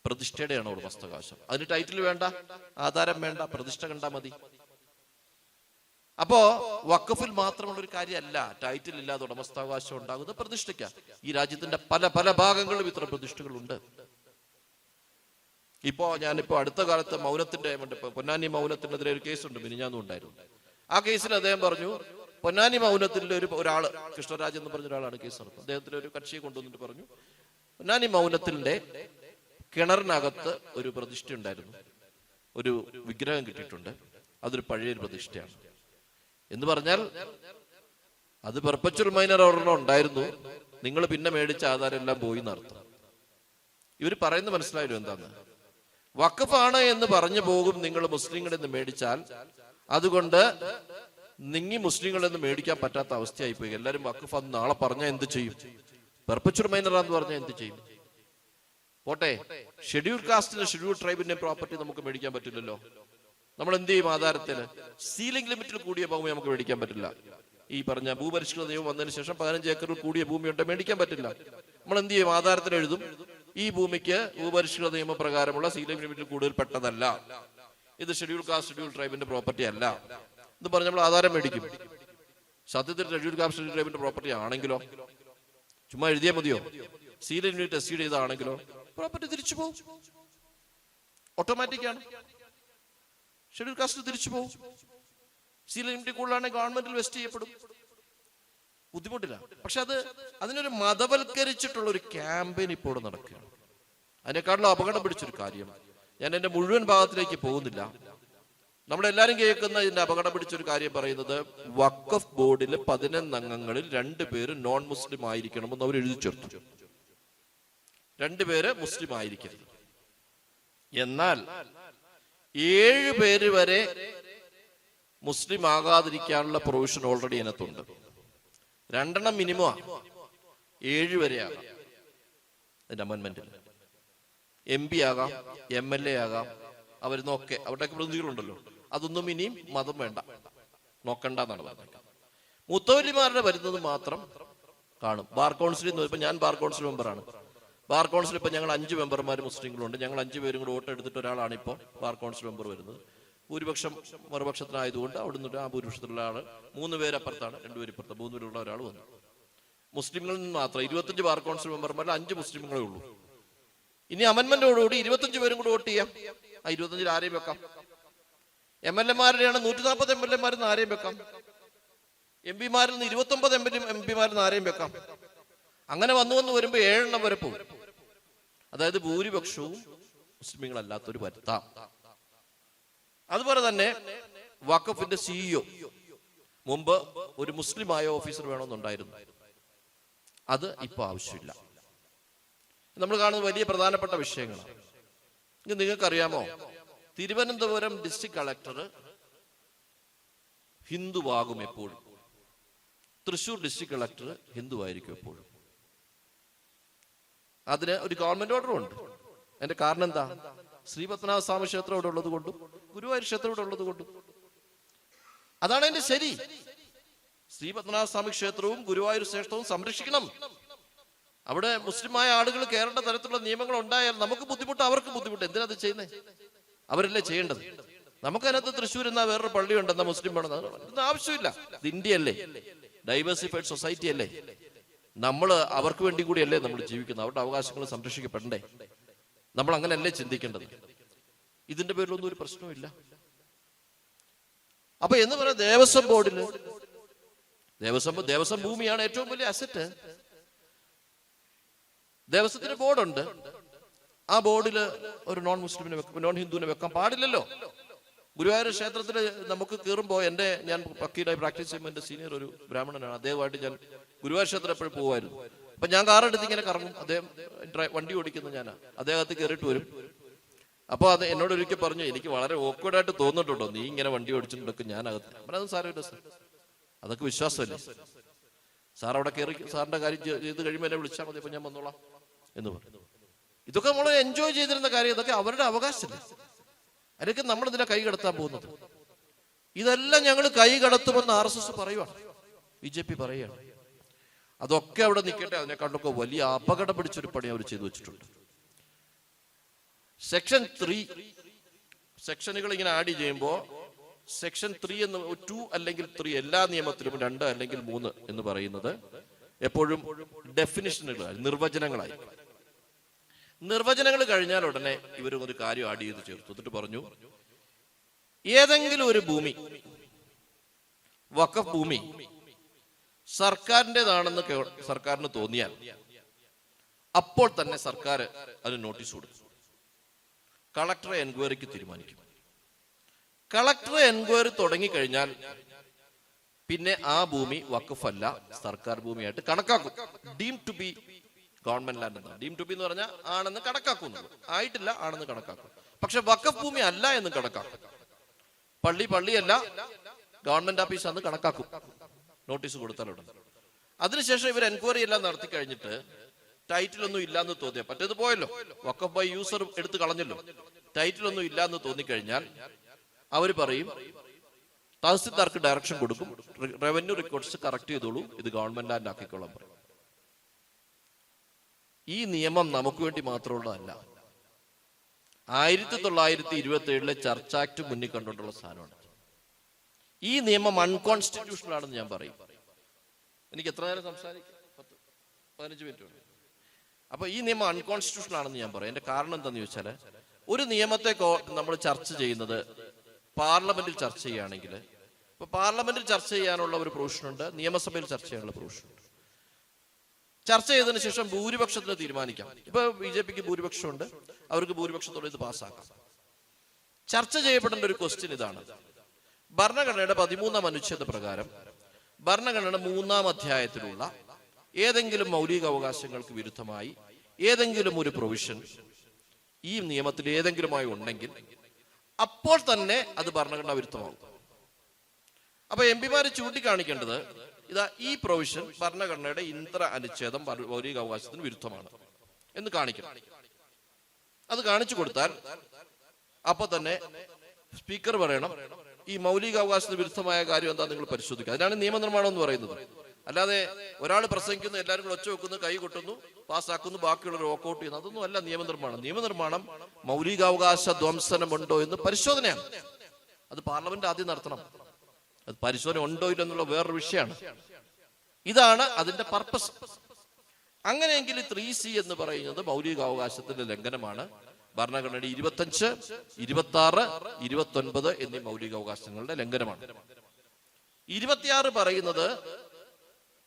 പ്രതിഷ്ഠയുടെയാണ് ഉടമസ്ഥാവകാശം. അതിന് ടൈറ്റിൽ വേണ്ട, ആധാരം വേണ്ട, പ്രതിഷ്ഠ കണ്ടാ മതി. അപ്പോ വഖഫിൽ മാത്രമുള്ള ഒരു കാര്യമല്ല ടൈറ്റിൽ ഇല്ലാതെ ഉടമസ്ഥാവകാശം ഉണ്ടാകുന്നത് പ്രതിഷ്ഠയ്ക്ക്. ഈ രാജ്യത്തിന്റെ പല പല ഭാഗങ്ങളിലും ഇത്തരം പ്രതിഷ്ഠകളുണ്ട്. ഞാനിപ്പോ അടുത്ത കാലത്ത് പൊന്നാനി മൗനത്തിനെതിരെ ഒരു കേസുണ്ട്, മിനിഞ്ഞാന്നും ഉണ്ടായിരുന്നു. ആ കേസിൽ അദ്ദേഹം പറഞ്ഞു, പൊന്നാനി മൗനത്തിന്റെ ഒരാള് കൃഷ്ണരാജ് എന്ന് പറഞ്ഞ ഒരാളാണ് കേസ് നടത്തുന്നത്. അദ്ദേഹത്തിന് ഒരു കക്ഷിയെ കൊണ്ടുവന്നിട്ട് പറഞ്ഞു, പൊന്നാനി മൗനത്തിന്റെ കിണറിനകത്ത് ഒരു പ്രതിഷ്ഠ ഉണ്ടായിരുന്നു, ഒരു വിഗ്രഹം കിട്ടിയിട്ടുണ്ട്, അതൊരു പഴയൊരു പ്രതിഷ്ഠയാണ് എന്ന് പറഞ്ഞാൽ അത് പെർപെച്വൽ മൈനർ ഒരെണ്ണം ഉണ്ടായിരുന്നു, നിങ്ങൾ പിന്നെ മേടിച്ച ആധാരം എല്ലാം പോയി നടത്തും. ഇവർ പറയുന്നത് മനസ്സിലായല്ലോ എന്താന്ന്? വഖഫാണ് എന്ന് പറഞ്ഞു പോകും നിങ്ങൾ മുസ്ലിങ്ങളിൽ നിന്ന് മേടിച്ചാൽ, അതുകൊണ്ട് മുസ്ലിങ്ങളിൽ നിന്ന് മേടിക്കാൻ പറ്റാത്ത അവസ്ഥയായി പോയി. എല്ലാവരും വഖഫ് അന്ന് നാളെ പറഞ്ഞാൽ എന്ത് ചെയ്യും? പെർപെച്വൽ മൈനറാന്ന് പറഞ്ഞാൽ എന്ത് ചെയ്യും? പോട്ടെ, ഷെഡ്യൂൾ കാസ്റ്റിന്റെ ഷെഡ്യൂൾ ട്രൈബിന്റെ പ്രോപ്പർട്ടി നമുക്ക് മേടിക്കാൻ പറ്റില്ലല്ലോ. നമ്മൾ എന്ത് ചെയ്യും? ആധാരത്തിന് സീലിംഗ് ലിമിറ്റിൽ കൂടിയ ഭൂമി നമുക്ക് മേടിക്കാൻ പറ്റില്ല. ഈ പറഞ്ഞ ഭൂപരിഷ്കൃത നിയമം വന്നതിന് ശേഷം 15 ഏക്കറിൽ കൂടിയ ഭൂമി ഉണ്ട്, മേടിക്കാൻ പറ്റില്ല. നമ്മൾ എന്ത് ചെയ്യും? ആധാരത്തിന് എഴുതും, ഈ ഭൂമിക്ക് ഭൂപരിഷ്കൃത നിയമപ്രകാരമുള്ള സീലിംഗ് ലിമിറ്റിൽ കൂടുതൽ പെട്ടതല്ല, ഇത് ഷെഡ്യൂൾ കാസ്റ്റ് ഷെഡ്യൂൾ ട്രൈബിന്റെ പ്രോപ്പർട്ടി അല്ല എന്ന് പറഞ്ഞ് നമ്മൾ ആധാരം മേടിക്കും. സത്യത്തിൽ ഷെഡ്യൂൾ കാസ്റ്റ് ഷെഡ്യൂൾ ട്രൈബിന്റെ പ്രോപ്പർട്ടി ആണെങ്കിലോ ചുമ്മാ എഴുതിയാൽ മതിയോ? സീലിംഗ് ലിമിറ്റ് എക്സീഡ് ചെയ്താണെങ്കിലോ പ്രോപ്പർട്ടി തിരിച്ചു പോകും, ഓട്ടോമാറ്റിക് ആണ്. ഷെഡ്യൂൾ കാസ്റ്റ് തിരിച്ചു പോകും. സീലിംഗ് ലിമിറ്റ് കൂടുതലാണെങ്കിൽ ഗവൺമെന്റിൽ വെസ്റ്റ് ചെയ്യപ്പെടും, ബുദ്ധിമുട്ടില്ല. പക്ഷെ അതിനൊരു മതവൽക്കരിച്ചിട്ടുള്ള ഒരു ക്യാമ്പയിൻ ഇപ്പോൾ നടക്കുകയാണ്. അതിനേക്കാളും അപകടം പിടിച്ചൊരു കാര്യം, ഞാൻ എന്റെ മുഴുവൻ ഭാഗത്തിലേക്ക് പോകുന്നില്ല, നമ്മളെല്ലാരും കേൾക്കുന്ന ഇതിന്റെ അപകടം പിടിച്ചൊരു കാര്യം പറയുന്നത്, വഖഫ് ബോർഡിലെ 11 അംഗങ്ങളിൽ 2 പേര് നോൺ മുസ്ലിം ആയിരിക്കണമെന്ന് അവർ എഴുതി ചേർത്തു. 2 പേര് മുസ്ലിം ആയിരിക്കരുത്. എന്നാൽ 7 പേര് വരെ മുസ്ലിം ആകാതിരിക്കാനുള്ള പ്രൊവിഷൻ ഓൾറെഡി അതിനകത്തുണ്ട്. 2 മിനിമം 7 വരെ ആകാം. അതിന്റെ അമെന്റ്മെന്റിൽ MP ആകാം, MLA ആകാം, അവരുന്നൊക്കെ അവരുടെയൊക്കെ പ്രതിനിധികളുണ്ടല്ലോ. അതൊന്നും ഇനിയും മതം വേണ്ട, നോക്കണ്ട എന്നാണ് പറഞ്ഞത്. മുത്തവല്ലിമാരുടെ വരുന്നത് മാത്രം കാണും. ബാർ കൗൺസിലിൽ നിന്ന് ഇപ്പൊ ഞാൻ ബാർ കൗൺസിൽ മെമ്പറാണ്. ബാർ കൗൺസിൽ ഇപ്പൊ ഞങ്ങൾ 5 മെമ്പർമാർ മുസ്ലിങ്ങളുണ്ട്. ഞങ്ങൾ 5 പേരും കൂടെ വോട്ട് എടുത്തിട്ട് ഒരാളാണ് ഇപ്പോൾ ബാർ കൗൺസിൽ മെമ്പർ വരുന്നത്. ഭൂരിപക്ഷം മറുപക്ഷത്തിനായതുകൊണ്ട് അവിടുന്ന് ആ ഭൂരിപക്ഷത്തിലുള്ള ആള് 3 പേര് അപ്പുറത്താണ്, 2 പേര് ഇപ്പുറത്ത്, 3 പേരുള്ള ഒരാൾ വന്നു. മുസ്ലിങ്ങളിൽ നിന്ന് മാത്രം 25 ബാർ കൗൺസിൽ മെമ്പർമാരിൽ 5 മുസ്ലിങ്ങളേ ഉള്ളൂ. ഇനി അമെന്റ്മെന്റോടുകൂടി 25 പേരും കൂടെ വോട്ട് ചെയ്യാം. ആ 25 ആരെയും വെക്കാം. MLA-മാരുടെയാണ് 140 MLA-മാരിൽ നിന്ന് ആരെയും വെക്കാം. MP-മാരിൽ നിന്ന് 29 MP-മാരിൽ നിന്ന് ആരെയും വെക്കാം. അങ്ങനെ വന്നു വരുമ്പോൾ 7 എണ്ണം വരെ പോകും. അതായത് ഭൂരിപക്ഷവും മുസ്ലിങ്ങളല്ലാത്തൊരു വരുത്താം. അതുപോലെ തന്നെ വഖഫിന്റെ CEO മുമ്പ് ഒരു മുസ്ലിമായ ഓഫീസർ വേണമെന്നുണ്ടായിരുന്നു. അത് ഇപ്പൊ ആവശ്യമില്ല. നമ്മൾ കാണുന്ന വലിയ പ്രധാനപ്പെട്ട വിഷയങ്ങളാണ്. നിങ്ങൾക്കറിയാമോ, തിരുവനന്തപുരം ഡിസ്ട്രിക്ട് കളക്ടർ ഹിന്ദുവാകും എപ്പോഴും. തൃശ്ശൂർ ഡിസ്ട്രിക്ട് കളക്ടർ ഹിന്ദുവായിരിക്കും എപ്പോഴും. അതിന് ഒരു ഗവൺമെന്റ് ഓർഡർ ഉണ്ട്. അതിന്റെ കാരണം എന്താ? ശ്രീപത്മനാഭ സ്വാമി ക്ഷേത്രം ഇവിടെ ഉള്ളത് കൊണ്ടും ഗുരുവായൂർ ക്ഷേത്രം ഇവിടെ ഉള്ളത് കൊണ്ടും. അതാണ് അതിന്റെ ശരി. ശ്രീപത്മനാഭ സ്വാമി ക്ഷേത്രവും ഗുരുവായൂർ ക്ഷേത്രവും സംരക്ഷിക്കണം. അവിടെ മുസ്ലിമായ ആളുകൾ കയറേണ്ട തരത്തിലുള്ള നിയമങ്ങൾ ഉണ്ടായാൽ നമുക്ക് ബുദ്ധിമുട്ട്, അവർക്ക് ബുദ്ധിമുട്ട്. എന്തിനാ അത് ചെയ്യുന്നത്? അവരല്ലേ ചെയ്യേണ്ടത്. നമുക്കതിനകത്ത് തൃശ്ശൂർ എന്നാ വേറൊരു പള്ളി ഉണ്ടെന്നാ മുസ്ലിം വേണമെന്ന് ആവശ്യമില്ല. ഇത് ഇന്ത്യയല്ലേ, ഡൈവേഴ്സിഫൈഡ് സൊസൈറ്റി അല്ലേ. നമ്മൾ അവർക്ക് വേണ്ടി കൂടിയല്ലേ നമ്മൾ ജീവിക്കുന്നത്. അവരുടെ അവകാശങ്ങൾ സംരക്ഷിക്കപ്പെടണ്ടേ. നമ്മൾ അങ്ങനെയല്ലേ ചിന്തിക്കേണ്ടത്. ഇതിന്റെ പേരിലൊന്നും ഒരു പ്രശ്നമില്ല. അപ്പൊ എന്ന് പറയാം, ദേവസ്വം ബോർഡില് ദേവസ്വം ഭൂമിയാണ് ഏറ്റവും വലിയ അസറ്റ്. ദേവസ്വത്തിന് ബോർഡുണ്ട്. ആ ബോർഡില് ഒരു നോൺ മുസ്ലിമിനെ നോൺ ഹിന്ദുവിനെ വെക്കാൻ പാടില്ലല്ലോ. ഗുരുവായൂർ ക്ഷേത്രത്തിൽ നമുക്ക് കയറുമ്പോൾ ഞാൻ വക്കീലായി പ്രാക്ടീസ് ചെയ്യുമ്പോൾ എൻ്റെ സീനിയർ ഒരു ബ്രാഹ്മണനാണ്. അദ്ദേഹമായിട്ട് ഞാൻ ഗുരുവായൂർ ക്ഷേത്രം എപ്പോഴും പോകുമായിരുന്നു. അപ്പൊ ഞാൻ കാറെടുത്ത് ഇങ്ങനെ കറങ്ങും. അദ്ദേഹം വണ്ടി ഓടിക്കുന്നത് ഞാനാ. അദ്ദേഹത്ത് കയറിയിട്ട് വരും. അപ്പോൾ അത് എന്നോട് ഒരിക്കൽ പറഞ്ഞു, എനിക്ക് വളരെ ഓക്വേർഡായിട്ട് തോന്നിട്ടുണ്ടോ നീ ഇങ്ങനെ വണ്ടി ഓടിച്ചിട്ടുണ്ടൊക്കെ ഞാനകത്ത്. അത് സാരമില്ല സാർ, അതൊക്കെ വിശ്വാസമല്ലേ സാർ. അവിടെ കയറി സാറിന്റെ കാര്യം ചെയ്ത് കഴിയുമ്പോൾ എന്നെ വിളിച്ചാൽ മതി, അപ്പൊ ഞാൻ വന്നോളാം എന്ന് പറഞ്ഞു. ഇതൊക്കെ നമ്മൾ എൻജോയ് ചെയ്തിരുന്ന കാര്യം. ഇതൊക്കെ അവരുടെ അവകാശമല്ലേ. അതിനൊക്കെ നമ്മൾ ഇതിനെ കൈ കടത്താൻ പോകുന്നത്. ഇതെല്ലാം ഞങ്ങൾ കൈ കടത്തുമെന്ന് RSS പറയുവാണ്, BJP പറയുകയാണ്. അതൊക്കെ അവിടെ നിൽക്കട്ടെ. അതിനെക്കാണ്ടൊക്കെ വലിയ അപകടം പിടിച്ചൊരു പണി അവർ ചെയ്തു വെച്ചിട്ടുണ്ട്. സെക്ഷൻ 3 സെക്ഷനുകൾ ഇങ്ങനെ ആഡ് ചെയ്യുമ്പോൾ സെക്ഷൻ 3 എന്ന് 2 അല്ലെങ്കിൽ 3 എല്ലാ നിയമത്തിലും 2 അല്ലെങ്കിൽ 3 എന്ന് പറയുന്നത് എപ്പോഴും ഡെഫിനിഷനുകളായി, നിർവചനങ്ങളായി. നിർവചനങ്ങൾ കഴിഞ്ഞാൽ ഉടനെ ഇവർ ഒരു കാര്യം ആഡ് ചെയ്ത് ചേർത്തു. എന്നിട്ട് പറഞ്ഞു, ഏതെങ്കിലും ഒരു ഭൂമി, വഖഫ് ഭൂമി സർക്കാരിൻ്റെതാണെന്ന് സർക്കാരിന് തോന്നിയാൽ അപ്പോൾ തന്നെ സർക്കാർ അതിന് നോട്ടീസ് കൊടുക്കും. കളക്ടറെ എൻക്വയറിക്ക് തീരുമാനിക്കും. കളക്ടറെ എൻക്വയറി തുടങ്ങിക്കഴിഞ്ഞാൽ പിന്നെ ആ ഭൂമി വഖഫ് അല്ല, സർക്കാർ ഭൂമിയായിട്ട് കണക്കാക്കും. Deem to be government land എന്നാണ്. ഡീം ടു ബി എന്ന് പറഞ്ഞാൽ ആണെന്ന് കണക്കാക്കുന്നത്, ആയിട്ടില്ല ആണെന്ന് കണക്കാക്കും. പക്ഷെ വഖഫ് ഭൂമി അല്ല എന്ന് കണക്കാക്കും. പള്ളിയല്ല, ഗവൺമെന്റ് ഓഫീസാന്ന് കണക്കാക്കും. നോട്ടീസ് കൊടുത്താലുണ്ട്. അതിനുശേഷം ഇവർ എൻക്വയറി എല്ലാം നടത്തി കഴിഞ്ഞിട്ട് ടൈറ്റിലൊന്നും ഇല്ലാന്ന് തോന്നിയാൽ, പറ്റത് പോയല്ലോ, വഖഫ് ബൈ യൂസർ എടുത്ത് കളഞ്ഞല്ലോ, ടൈറ്റിലൊന്നും ഇല്ലാന്ന് തോന്നിക്കഴിഞ്ഞാൽ അവർ പറയും, തഹസിൽദാർക്ക് ഡയറക്ഷൻ കൊടുക്കും, റവന്യൂ റെക്കോർഡ്സ് കറക്റ്റ് ചെയ്തോളൂ, ഇത് ഗവൺമെന്റ് ലാൻഡ് ആക്കിക്കോളാൻ പറയും. ഈ നിയമം നമുക്ക് വേണ്ടി മാത്രമുള്ളതല്ല. 1927 ചർച്ച് ആക്ട് മുന്നിൽ കണ്ടുകൊണ്ടുള്ള സാധനമാണ്. ഈ നിയമം അൺകോൺസ്റ്റിറ്റ്യൂഷണൽ ആണെന്ന് ഞാൻ പറയും. എനിക്ക് എത്ര നേരം സംസാരിക്കാം? 15 മിനിറ്റ്. അപ്പൊ ഈ നിയമം അൺകോൺസ്റ്റിറ്റ്യൂഷണൽ ആണെന്ന് ഞാൻ പറയും. എന്റെ കാരണം എന്താന്ന് ചോദിച്ചാല്, ഒരു നിയമത്തെ നമ്മൾ ചർച്ച ചെയ്യുന്നത് പാർലമെന്റിൽ ചർച്ച ചെയ്യുകയാണെങ്കിൽ, ഇപ്പൊ പാർലമെന്റിൽ ചർച്ച ചെയ്യാനുള്ള ഒരു പ്രൊവിഷനുണ്ട്, നിയമസഭയിൽ ചർച്ച ചെയ്യാനുള്ള പ്രൊവിഷനുണ്ട്. ചർച്ച ചെയ്തതിനു ശേഷം ഭൂരിപക്ഷത്തിന് തീരുമാനിക്കാം. ഇപ്പൊ BJPക്ക് ഭൂരിപക്ഷമുണ്ട്, അവർക്ക് ഭൂരിപക്ഷത്തോടെ ഇത് പാസ്സാക്കാം. ചർച്ച ചെയ്യപ്പെടേണ്ട ഒരു ക്വസ്റ്റ്യൻ ഇതാണ്. ഭരണഘടനയുടെ 13-ാം അനുച്ഛേദ പ്രകാരം ഭരണഘടനയുടെ 3-ാം അധ്യായത്തിലുള്ള ഏതെങ്കിലും മൗലിക അവകാശങ്ങൾക്ക് വിരുദ്ധമായി ഏതെങ്കിലും ഒരു പ്രൊവിഷൻ ഈ നിയമത്തിൽ ഏതെങ്കിലുമായി ഉണ്ടെങ്കിൽ അപ്പോൾ തന്നെ അത് ഭരണഘടനാ വിരുദ്ധമാകും. അപ്പൊ എം പിമാർ ചൂണ്ടിക്കാണിക്കേണ്ടത് ഇതാ ഈ പ്രൊവിഷൻ ഭരണഘടനയുടെ ഇന്ദ്ര അനുച്ഛേദം മൗലിക അവകാശത്തിന് വിരുദ്ധമാണ് എന്ന് കാണിക്കണം. അത് കാണിച്ചു കൊടുത്താൽ അപ്പൊ തന്നെ സ്പീക്കർ പറയണം ഈ മൗലിക അവകാശത്തിന് വിരുദ്ധമായ കാര്യം എന്താ നിങ്ങൾ പരിശോധിക്കുക. അതിനാണ് നിയമനിർമ്മാണം എന്ന് പറയുന്നത്. അല്ലാതെ ഒരാൾ പ്രസംഗിക്കുന്നു, എല്ലാവരും കൂടെ ഒച്ച വെക്കുന്നു, കൈ കൊട്ടുന്നു, പാസ്സാക്കുന്നു, ബാക്കിയുള്ളവർ വോക്കൗട്ട് ചെയ്യുന്നു, അതൊന്നും അല്ല നിയമനിർമ്മാണം. നിയമനിർമ്മാണം മൗലികാവകാശ ധ്വംസനമുണ്ടോ എന്ന് പരിശോധനയാണ്. അത് പാർലമെന്റ് ആദ്യം നടത്തണം. അത് പരിശോധന ഉണ്ടോ ഇല്ലെന്നുള്ള വേറൊരു വിഷയമാണ്. ഇതാണ് അതിന്റെ പർപ്പസ്. അങ്ങനെയെങ്കിൽ 3C എന്ന് പറയുന്നത് മൗലികാവകാശത്തിന്റെ ലംഘനമാണ്. ഭരണഘടനയുടെ 25, 26, 29 എന്നീ മൗലികാവകാശങ്ങളുടെ ലംഘനമാണ്. 26 പറയുന്നത്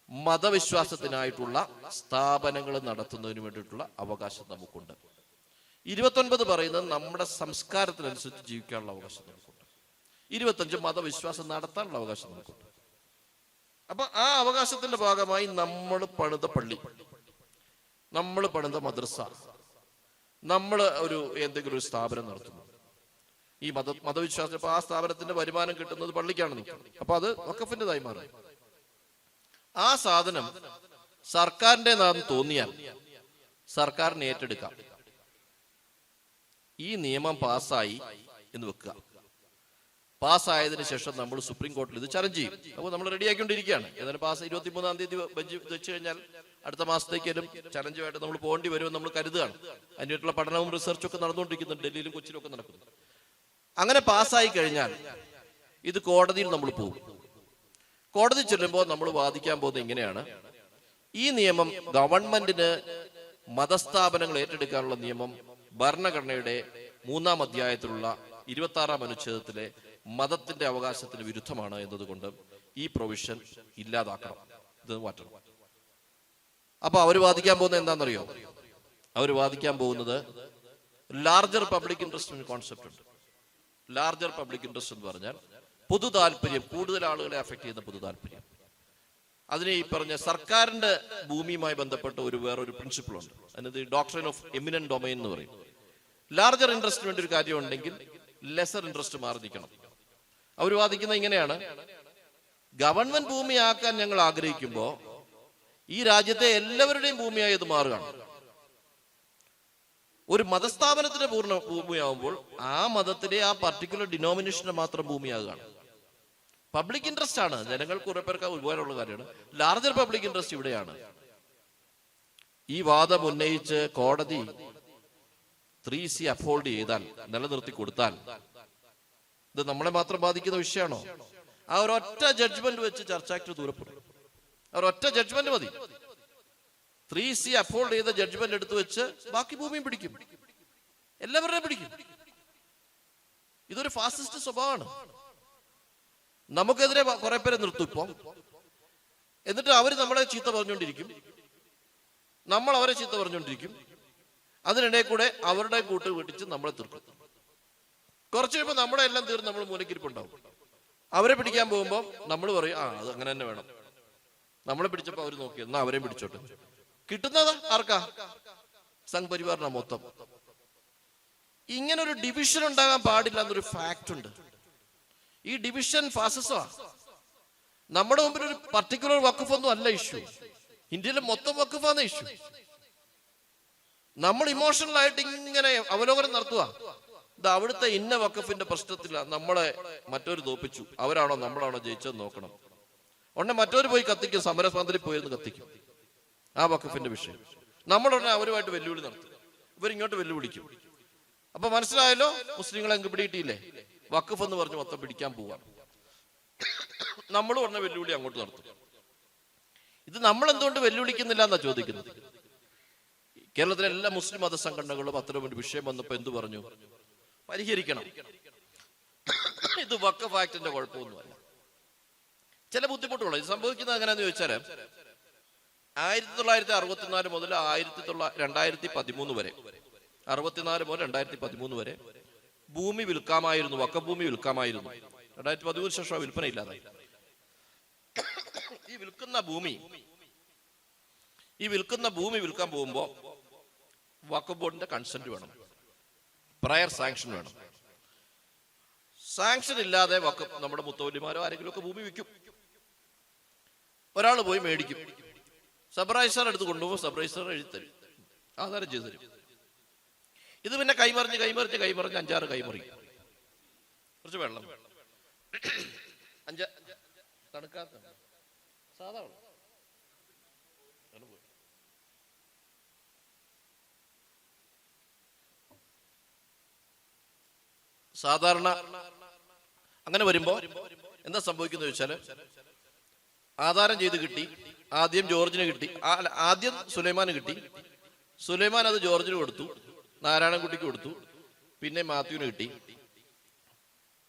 മതവിശ്വാസത്തിനായിട്ടുള്ള സ്ഥാപനങ്ങൾ നടത്തുന്നതിന് വേണ്ടിയിട്ടുള്ള അവകാശം നമുക്കുണ്ട്. 29 പറയുന്നത് നമ്മുടെ സംസ്കാരത്തിനനുസരിച്ച് ജീവിക്കാനുള്ള അവകാശം നമുക്കുണ്ട്. 25 മതവിശ്വാസം നടത്താനുള്ള അവകാശം നമുക്കുണ്ട്. അപ്പൊ ആ അവകാശത്തിന്റെ ഭാഗമായി നമ്മൾ പണിത പള്ളി, നമ്മൾ പണിത മദ്രസ, നമ്മൾ എന്തെങ്കിലും ഒരു സ്ഥാപനം നടത്തുന്നു, ഈ മതവിശ്വാസം, അപ്പൊ ആ സ്ഥാപനത്തിന്റെ വരുമാനം കിട്ടുന്നത് പള്ളിക്കാണ് നിൽക്കുന്നത്. അപ്പൊ അത് വഖഫിന്റേതായി മാറും. ആ സാധനം സർക്കാരിൻ്റെതാണെന്ന് തോന്നിയാൽ സർക്കാരിന് ഏറ്റെടുക്കാം. ഈ നിയമം പാസ്സായി എന്ന് വെക്കുക. പാസ്സായതിനു ശേഷം നമ്മൾ സുപ്രീം കോടതിയിൽ ഇത് ചലഞ്ച് ചെയ്യും. അപ്പോൾ നമ്മൾ റെഡിയാക്കിക്കൊണ്ടിരിക്കുകയാണ്. ഏതായാലും പാസ് 23-ാം തീയതി വെച്ച് കഴിഞ്ഞാൽ അടുത്ത മാസത്തേക്കും ചലഞ്ചുമായിട്ട് നമ്മൾ പോകേണ്ടി വരുമെന്ന് നമ്മൾ കരുതുകയാണ്. അതിനായിട്ടുള്ള പഠനവും റിസർച്ചും ഒക്കെ നടന്നുകൊണ്ടിരിക്കുന്നുണ്ട്. ഡൽഹിയിലും കൊച്ചിയിലും ഒക്കെ നടക്കുന്നു. അങ്ങനെ പാസ്സായി കഴിഞ്ഞാൽ ഇത് കോടതിയിൽ നമ്മൾ പോകും. കോടതി ചെല്ലുമ്പോൾ നമ്മൾ വാദിക്കാൻ പോകുന്നത് ഇങ്ങനെയാണ്: ഈ നിയമം ഗവൺമെന്റിന് മതസ്ഥാപനങ്ങൾ ഏറ്റെടുക്കാനുള്ള നിയമം ഭരണഘടനയുടെ 3-ാം അധ്യായത്തിലുള്ള 26-ാം അനുച്ഛേദത്തിലെ മതത്തിന്റെ അവകാശത്തിന് വിരുദ്ധമാണ് എന്നതുകൊണ്ട് ഈ പ്രൊവിഷൻ ഇല്ലാതാക്കണം, ഇത് മാറ്റണം. അപ്പൊ അവർ വാദിക്കാൻ പോകുന്നത് എന്താണെന്നറിയോ? അവർ വാദിക്കാൻ പോകുന്നത് ലാർജർ പബ്ലിക് ഇൻട്രസ്റ്റ് കോൺസെപ്റ്റ് ഉണ്ട്. ലാർജർ പബ്ലിക് ഇൻട്രസ്റ്റ് എന്ന് പറഞ്ഞാൽ പൊതു താല്പര്യം, കൂടുതൽ ആളുകളെ അഫക്ട് ചെയ്യുന്ന പൊതു താല്പര്യം. അതിന് ഈ പറഞ്ഞ സർക്കാരിന്റെ ഭൂമിയുമായി ബന്ധപ്പെട്ട വേറൊരു പ്രിൻസിപ്പിൾ ഉണ്ട്. അതിനത് ഡോക്ട്രിൻ ഓഫ് എമിനന്റ് ഡൊമൈൻ എന്ന് പറയും. ലാർജർ ഇൻട്രസ്റ്റിന് വേണ്ടി ഒരു കാര്യം ഉണ്ടെങ്കിൽ ലെസർ ഇൻട്രസ്റ്റ് മാറി നിൽക്കണം. അവർ വാദിക്കുന്നത് ഇങ്ങനെയാണ്: ഗവൺമെന്റ് ഭൂമിയാക്കാൻ ഞങ്ങൾ ആഗ്രഹിക്കുമ്പോൾ ഈ രാജ്യത്തെ എല്ലാവരുടെയും ഭൂമിയായി അത് മാറുകയാണ്. ഒരു മതസ്ഥാപനത്തിന്റെ പൂർണ്ണ ഭൂമിയാവുമ്പോൾ ആ മതത്തിലെ ആ പർട്ടിക്കുലർ ഡിനോമിനേഷന് മാത്രം ഭൂമിയാകുകയാണ്. പബ്ലിക് ഇൻട്രസ്റ്റ് ആണ്, ജനങ്ങൾക്ക് കുറെ പേർക്ക് ഉപകാരമുള്ള കാര്യമാണ്. ലാർജർ പബ്ലിക് ഇൻട്രസ്റ്റ് ഇവിടെയാണ്. ഈ വാദം ഉന്നയിച്ച് കോടതി 3C അപ്ഹോൾഡ് ചെയ്താൽ, നിലനിർത്തി കൊടുത്താൽ, ഇത് നമ്മളെ മാത്രം ബാധിക്കുന്ന വിഷയമാണോ? ആ ഒരൊറ്റ ജഡ്ജ്മെന്റ് വെച്ച് ചർച്ചാക്ട് ദൂരപ്പെടും. ഒരൊറ്റ ജഡ്ജ്മെന്റ് മതി. 3C അപ്ഹോൾഡ് ചെയ്ത ജഡ്ജ്മെന്റ് എടുത്തു വെച്ച് ബാക്കി ഭൂമിയും പിടിക്കും, എല്ലാവരുടെയും പിടിക്കും. ഇതൊരു ഫാസിസ്റ്റ് സ്വഭാവമാണ്. നമുക്കെതിരെ കുറെ പേരെ നിർത്തും ഇപ്പൊ. എന്നിട്ട് അവര് നമ്മളെ ചീത്ത പറഞ്ഞുകൊണ്ടിരിക്കും, നമ്മൾ അവരെ ചീത്ത പറഞ്ഞുകൊണ്ടിരിക്കും. അതിനിടയിൽ കൂടെ അവരുടെ കൂട്ട് വെട്ടിച്ച് നമ്മളെ തീർക്കും. കുറച്ച് കഴിയുമ്പോൾ നമ്മുടെ എല്ലാം തീർന്ന് നമ്മൾ മൂലക്കിരിപ്പുണ്ടാവും. അവരെ പിടിക്കാൻ പോകുമ്പോൾ നമ്മൾ പറയും അത് അങ്ങനെ തന്നെ വേണം. നമ്മളെ പിടിച്ചപ്പോൾ അവർ നോക്കി, എന്നാ അവരെയും പിടിച്ചോട്ടെ. കിട്ടുന്നത് ആർക്കാ? സംഘ് പരിവാറിനാ മൊത്തം. ഇങ്ങനൊരു ഡിവിഷൻ ഉണ്ടാകാൻ പാടില്ല എന്നൊരു ഫാക്ട് ഉണ്ട്. ഈ ഡിവിഷൻ ഫാസിസമാണ്. നമ്മുടെ മുമ്പിൽ ഒരു പർട്ടിക്കുലർ വഖഫ് ഒന്നും അല്ല ഇഷ്യൂ. ഇന്ത്യയിലെ മൊത്തം വഖഫാണ് ഇഷ്യൂ. നമ്മൾ ഇമോഷണൽ ആയിട്ട് ഇങ്ങനെ അവലോകനം നടത്തുക. ഇത് അവിടുത്തെ ഇന്ന വഖഫിന്റെ പ്രശ്നത്തില നമ്മളെ മറ്റൊരു തോപ്പിച്ചു, അവരാണോ നമ്മളാണോ ജയിച്ചത് നോക്കണം. ഉടനെ മറ്റൊരു പോയി കത്തിക്കും, സമരസ്വാതന്ത്ര്യം പോയിരുന്നു കത്തിക്കും ആ വഖഫിന്റെ വിഷയം. നമ്മളുടനെ അവരുമായിട്ട് വെല്ലുവിളി നടത്തും, ഇവരിങ്ങോട്ട് വെല്ലുവിളിക്കും. അപ്പൊ മനസ്സിലായല്ലോ, മുസ്ലിങ്ങളെ അങ്ങ് പിടിയിട്ടില്ലേ? വഖഫ് എന്ന് പറഞ്ഞ് മൊത്തം പിടിക്കാൻ പോവാണ്. നമ്മൾ ഉടനെ വെല്ലുവിളി അങ്ങോട്ട് നടത്തും. ഇത് നമ്മൾ എന്തുകൊണ്ട് വെല്ലുവിളിക്കുന്നില്ല എന്നാ ചോദിക്കുന്നത്. കേരളത്തിലെ എല്ലാ മുസ്ലിം മത സംഘടനകളും അത്തരം ഒരു വിഷയം വന്നപ്പോ എന്തു പറഞ്ഞു? പരിഹരിക്കണം. ഇത് വഖഫ് ആക്ടിന്റെ കുഴപ്പമൊന്നുമല്ല. ചില ബുദ്ധിമുട്ടുള്ള ഇത് സംഭവിക്കുന്നത് എങ്ങനെയാന്ന് ചോദിച്ചാല് 1964 മുതൽ 2013 വരെ 64 മുതൽ 2013 വരെ ഭൂമി വിൽക്കാമായിരുന്നു, വഖഫ് ഭൂമി വിൽക്കാമായിരുന്നു. 2013 ശേഷം വിൽപ്പന ഇല്ലാതായി. ഈ വിൽക്കുന്ന ഭൂമി വിൽക്കാൻ പോകുമ്പോ വഖഫ് ബോർഡിന്റെ കൺസെന്റ് വേണം, പ്രയർ സാങ്ഷൻ വേണം. സാങ്ഷൻ ഇല്ലാതെ നമ്മുടെ മുത്തവല്ലിമാരോ ആരെങ്കിലും ഒക്കെ ഭൂമി വിൽക്കും. ഒരാൾ പോയി മേടിക്കും, സബ്രൈസർ എടുത്ത് കൊണ്ടുപോകും, സബ്രൈസർ എഴുതരും, ആധാരം ചെയ്തു തരും. ഇത് പിന്നെ കൈമറിഞ്ഞ് 5-6 കൈമറി. കുറച്ച് വെള്ളം തണുക്കാത്ത സാധാ വെള്ളം സാധാരണ അങ്ങനെ വരുമ്പോ എന്താ സംഭവിക്കുന്നത് വെച്ചാൽ, ആധാരം ചെയ്ത് കിട്ടി. ആദ്യം ജോർജിന് കിട്ടി, ആദ്യം സുലൈമാന് കിട്ടി. സുലൈമാൻ അത് ജോർജിന് കൊടുത്തു, നാരായണൻകുട്ടിക്ക് കൊടുത്തു, പിന്നെ മാത്യുവിന് കിട്ടി.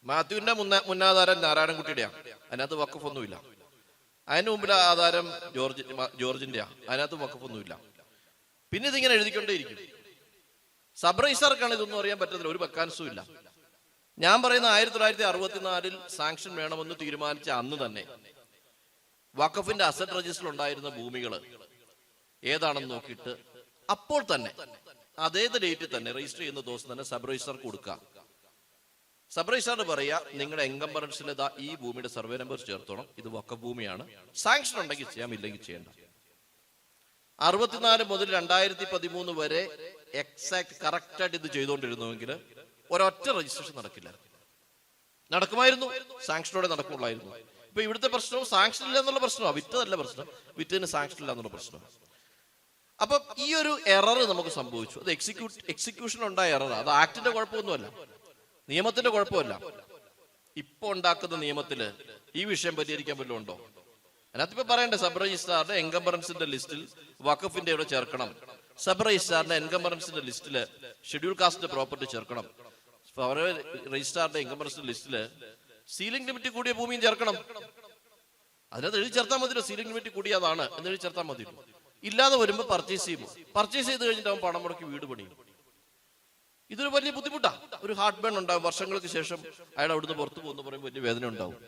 മാത്യുവിന്റെ മുന്നാധാരം നാരായണൻകുട്ടിയുടെയാണ്, അതിനകത്ത് വഖഫൊന്നുമില്ല. അതിന് മുമ്പിലെ ആധാരം ജോർജിന്റെയാ, അതിനകത്ത് വഖഫൊന്നുമില്ല. പിന്നെ ഇതിങ്ങനെ എഴുതിക്കൊണ്ടേയിരിക്കും. സബ്രൈസർക്കാണ് ഇതൊന്നും അറിയാൻ പറ്റത്തില്ല, ഒരു വക്കാൻസും ഇല്ല. ഞാൻ പറയുന്ന 1964 സാങ്ഷൻ വേണമെന്ന് തീരുമാനിച്ച അന്ന് തന്നെ വഖഫിന്റെ അസറ്റ് രജിസ്റ്ററിൽ ഉണ്ടായിരുന്ന ഭൂമികൾ ഏതാണെന്ന് നോക്കിയിട്ട് അപ്പോൾ തന്നെ അതേത് ഡേറ്റിൽ തന്നെ രജിസ്റ്റർ ചെയ്യുന്ന ദിവസം തന്നെ സബ് രജിസ്റ്റർ കൊടുക്കുക. സബ് രജിസ്റ്ററിന് പറയാ, നിങ്ങളുടെ എൻകംബറൻസിൽ ഈ ഭൂമിയുടെ സർവേ നമ്പർ ചേർത്തോണം, ഇത് വഖഫ് ഭൂമിയാണ്. സാങ്ഷൻ ഉണ്ടെങ്കിൽ ചെയ്യാം, ഇല്ലെങ്കിൽ ചെയ്യേണ്ട. 64 മുതൽ 2013 വരെ എക്സാക്ട് കറക്റ്റായിട്ട് ഇത് ചെയ്തുകൊണ്ടിരുന്നുവെങ്കിൽ ഒരൊറ്റ രജിസ്ട്രേഷൻ നടക്കില്ല. നടക്കുമായിരുന്നു, സാങ്ഷനോടെ നടക്കുള്ളായിരുന്നു. ഇപ്പൊ ഇവിടുത്തെ പ്രശ്നവും സാങ്ഷൻ ഇല്ല എന്നുള്ള പ്രശ്നമാണ്, വിറ്റതല്ല പ്രശ്നം, വിറ്റതിന് സാങ്ഷൻ ഇല്ല എന്നുള്ള പ്രശ്നമാണ്. അപ്പൊ ഈ ഒരു എറർ നമുക്ക് സംഭവിച്ചു. അത് എക്സിക്യൂഷൻ ഉണ്ടായ എറർ, അത് ആക്ടിന്റെ കുഴപ്പമൊന്നുമല്ല, നിയമത്തിന്റെ കുഴപ്പമല്ല. ഇപ്പൊ ഉണ്ടാക്കുന്ന നിയമത്തില് ഈ വിഷയം പരിഹരിക്കാൻ വല്ലതും ഉണ്ടോ? അതിനകത്ത് ഇപ്പൊ പറയണ്ടേ, സബ് രജിസ്ട്രാറിന്റെ എൻകംബറൻസിന്റെ ലിസ്റ്റിൽ വഖഫിന്റെ ഇവിടെ ചേർക്കണം, സബ് രജിസ്ട്രാറിന്റെ എൻകംബറൻസിന്റെ ലിസ്റ്റില് ഷെഡ്യൂൾ കാസ്റ്റിന്റെ പ്രോപ്പർട്ടി ചേർക്കണം, രജിസ്ട്രാറിന്റെ എൻകംബറൻസിന്റെ ലിസ്റ്റില് സീലിംഗ് ലിമിറ്റ് കൂടിയ ഭൂമിയും ചേർക്കണം. അതിനകത്ത് എഴുതി ചേർത്താൽ മതിയോ, സീലിംഗ് ലിമിറ്റ് കൂടിയതാണ് എന്ന് എഴുതി ചേർത്താൽ മതിയോ. ഇല്ലാതെ വരുമ്പോൾ പർച്ചേസ് ചെയ്ത് കഴിഞ്ഞിട്ട് അവൻ പണം മുടക്കി വീട് പണിയും. ഇതൊരു വലിയ ബുദ്ധിമുട്ടാണ്, ഒരു ഹാർട്ട് ബേൺ ഉണ്ടാവും. വർഷങ്ങൾക്ക് ശേഷം അയാൾ അവിടുന്ന് പുറത്തു പോകുന്ന പറയുമ്പോൾ വലിയ വേദന ഉണ്ടാവും.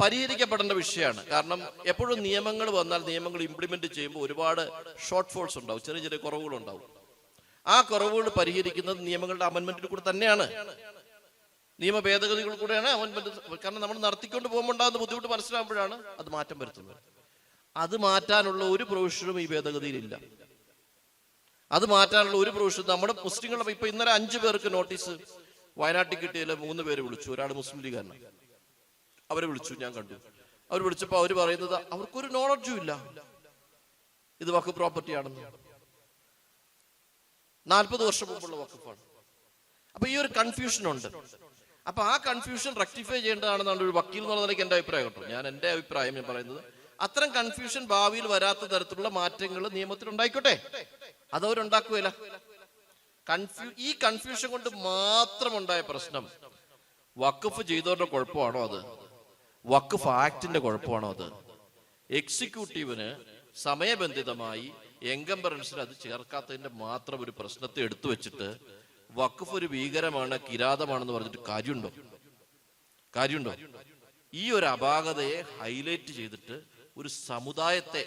പരിഹരിക്കപ്പെടേണ്ട വിഷയമാണ്. കാരണം എപ്പോഴും നിയമങ്ങൾ വന്നാൽ നിയമങ്ങൾ ഇംപ്ലിമെന്റ് ചെയ്യുമ്പോൾ ഒരുപാട് ഷോർട്ട് ഫോൾസ് ഉണ്ടാവും, ചെറിയ ചെറിയ കുറവുകളുണ്ടാവും. ആ കുറവുകൾ പരിഹരിക്കുന്നത് നിയമങ്ങളുടെ അമെന്റ്മെന്റിൽ കൂടെ തന്നെയാണ്, നിയമ ഭേദഗതികൾ കൂടെയാണ് അമെന്റ്മെന്റ്. കാരണം നമ്മൾ നടത്തിക്കൊണ്ട് പോകുമ്പോൾ ഉണ്ടാകുന്ന ബുദ്ധിമുട്ട് മനസ്സിലാകുമ്പോഴാണ് അത് മാറ്റം വരുത്തുന്നത്. അത് മാറ്റാനുള്ള ഒരു പ്രൊവിഷനും ഈ ഭേദഗതിയിലില്ല. അത് മാറ്റാനുള്ള ഒരു പ്രൊവിഷൻ നമ്മുടെ മുസ്ലിങ്ങളുടെ ഇപ്പൊ ഇന്നലെ 5 പേർക്ക് നോട്ടീസ് വയനാട്ടിൽ കിട്ടിയതിൽ 3 പേര് വിളിച്ചു. ഒരാൾ മുസ്ലിം ലീഗാരനാണ്, അവരെ വിളിച്ചു, ഞാൻ കണ്ടു. അവർ വിളിച്ചപ്പോൾ അവർ പറയുന്നത് അവർക്കൊരു നോളജും ഇല്ല ഇത് വഖഫ് പ്രോപ്പർട്ടി ആണെന്ന്. 40 വർഷം മുമ്പുള്ള വഖഫാണ്. അപ്പൊ ഈ ഒരു കൺഫ്യൂഷൻ ഉണ്ട്. അപ്പൊ ആ കൺഫ്യൂഷൻ റെക്ടിഫൈ ചെയ്യേണ്ടതാണെന്നാണ് ഒരു വക്കീൽ എന്നുള്ള നിലയ്ക്ക് എന്റെ അഭിപ്രായം കേട്ടോ. എൻ്റെ അഭിപ്രായം ഞാൻ പറയുന്നത്, അത്തരം കൺഫ്യൂഷൻ ഭാവിയിൽ വരാത്ത തരത്തിലുള്ള മാറ്റങ്ങൾ നിയമത്തിൽ ഉണ്ടായിക്കോട്ടെ. അതവരുണ്ടാക്കുകയില്ല. ഈ കൺഫ്യൂഷൻ കൊണ്ട് മാത്രം ഉണ്ടായ പ്രശ്നം വഖഫ് ചെയ്തവരുടെ കുഴപ്പമാണോ, അത് വഖഫ് ആക്ടിന്റെ കുഴപ്പമാണോ, അത് എക്സിക്യൂട്ടീവിന് സമയബന്ധിതമായി എൻകംബറൻസിൽ അത് ചേർക്കാത്തതിന്റെ മാത്രം ഒരു പ്രശ്നത്തെ എടുത്തു വെച്ചിട്ട് വഖഫ് ഒരു ഭീകരമാണ്, കിരാതമാണെന്ന് പറഞ്ഞിട്ട് കാര്യമുണ്ടോ? ഈ ഒരു അപാകതയെ ഹൈലൈറ്റ് ചെയ്തിട്ട് ഒരു സമുദായത്തെ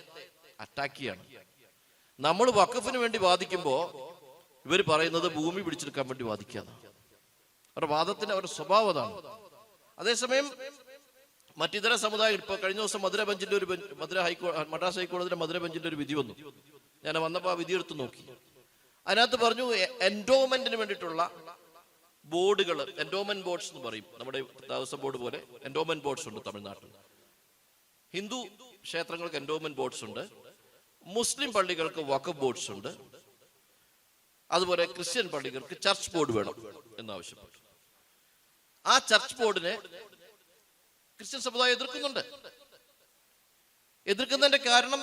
അറ്റാക്ക് ചെയ്യാണ്. നമ്മൾ വഖഫിന് വേണ്ടി വാദിക്കുമ്പോൾ ഇവർ പറയുന്നത് ഭൂമി പിടിച്ചെടുക്കാൻ വേണ്ടി വാദിക്കാന്ന്. അവരുടെ വാദത്തിന്റെ അവരുടെ സ്വഭാവം അതാണ്. അതേസമയം മറ്റിതര സമുദായം, ഇപ്പൊ കഴിഞ്ഞ ദിവസം മദ്രാസ് ഹൈക്കോടതിയുടെ മധുര ബെഞ്ചിന്റെ ഒരു വിധി വന്നു. ഞാൻ വന്നപ്പോൾ ആ വിധി എടുത്ത് നോക്കി. അതിനകത്ത് പറഞ്ഞു, എൻഡോമെന്റിന് വേണ്ടിയിട്ടുള്ള ബോർഡുകൾ, എൻഡോമെന്റ് ബോർഡ്സ് എന്ന് പറയും, നമ്മുടെ ദേവസ്വം ബോർഡ് പോലെ എൻഡോമെന്റ് ബോർഡ്സ് ഉണ്ട് തമിഴ്നാട്ടിൽ. ഹിന്ദു ക്ഷേത്രങ്ങൾക്ക് എൻഡോമെന്റ് ബോർഡ്സ് ഉണ്ട്, മുസ്ലിം പള്ളികൾക്ക് വഖഫ് ബോർഡ്സ് ഉണ്ട്, അതുപോലെ ക്രിസ്ത്യൻ പള്ളികൾക്ക് ചർച്ച് ബോർഡ് വേണം എന്നാവശ്യപ്പെട്ടു. ആ ചർച്ച് ബോർഡിനെ ക്രിസ്ത്യൻ സമുദായം എതിർക്കുന്നതിന്റെ കാരണം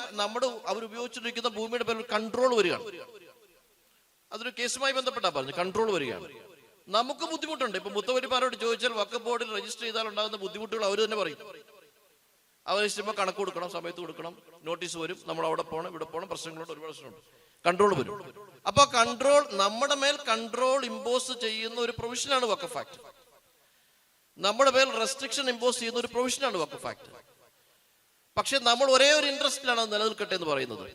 അവരുപയോഗിച്ചിരിക്കുന്ന ഭൂമിയുടെ പേരിൽ കൺട്രോൾ വരികയാണ്. അതൊരു കേസുമായി ബന്ധപ്പെട്ടാ പറഞ്ഞു, കൺട്രോൾ വരികയാണ്. നമുക്ക് ബുദ്ധിമുട്ടുണ്ട്. ഇപ്പൊ മുത്തവരിമാരോട് ചോദിച്ചാൽ വഖഫ് ബോർഡിൽ രജിസ്റ്റർ ചെയ്താൽ ഉണ്ടാകുന്ന ബുദ്ധിമുട്ടുകൾ അവർ തന്നെ പറയും. അവർ ഇഷ്ടം കണക്ക് കൊടുക്കണം, സമയത്ത് കൊടുക്കണം, നോട്ടീസ് വരും, നമ്മൾ അവിടെ പോകണം, ഇവിടെ പോകണം, പ്രശ്നങ്ങളുണ്ട്, ഒരുപാട് പ്രശ്നമുണ്ട്, കൺട്രോൾ വരും. അപ്പൊ കൺട്രോൾ, നമ്മുടെ മേൽ കൺട്രോൾ ഇമ്പോസ് ചെയ്യുന്ന ഒരു പ്രൊവിഷനാണ് വഖഫ് ആക്ട്. നമ്മുടെ മേൽ റെസ്ട്രിക്ഷൻ ഇമ്പോസ് ചെയ്യുന്ന ഒരു പ്രൊവിഷനാണ് വഖഫ് ആക്ട്. പക്ഷെ നമ്മൾ ഒരേ ഒരു ഇൻട്രസ്റ്റിലാണ് അത് നിലനിൽക്കട്ടെ എന്ന് പറയുന്നത്.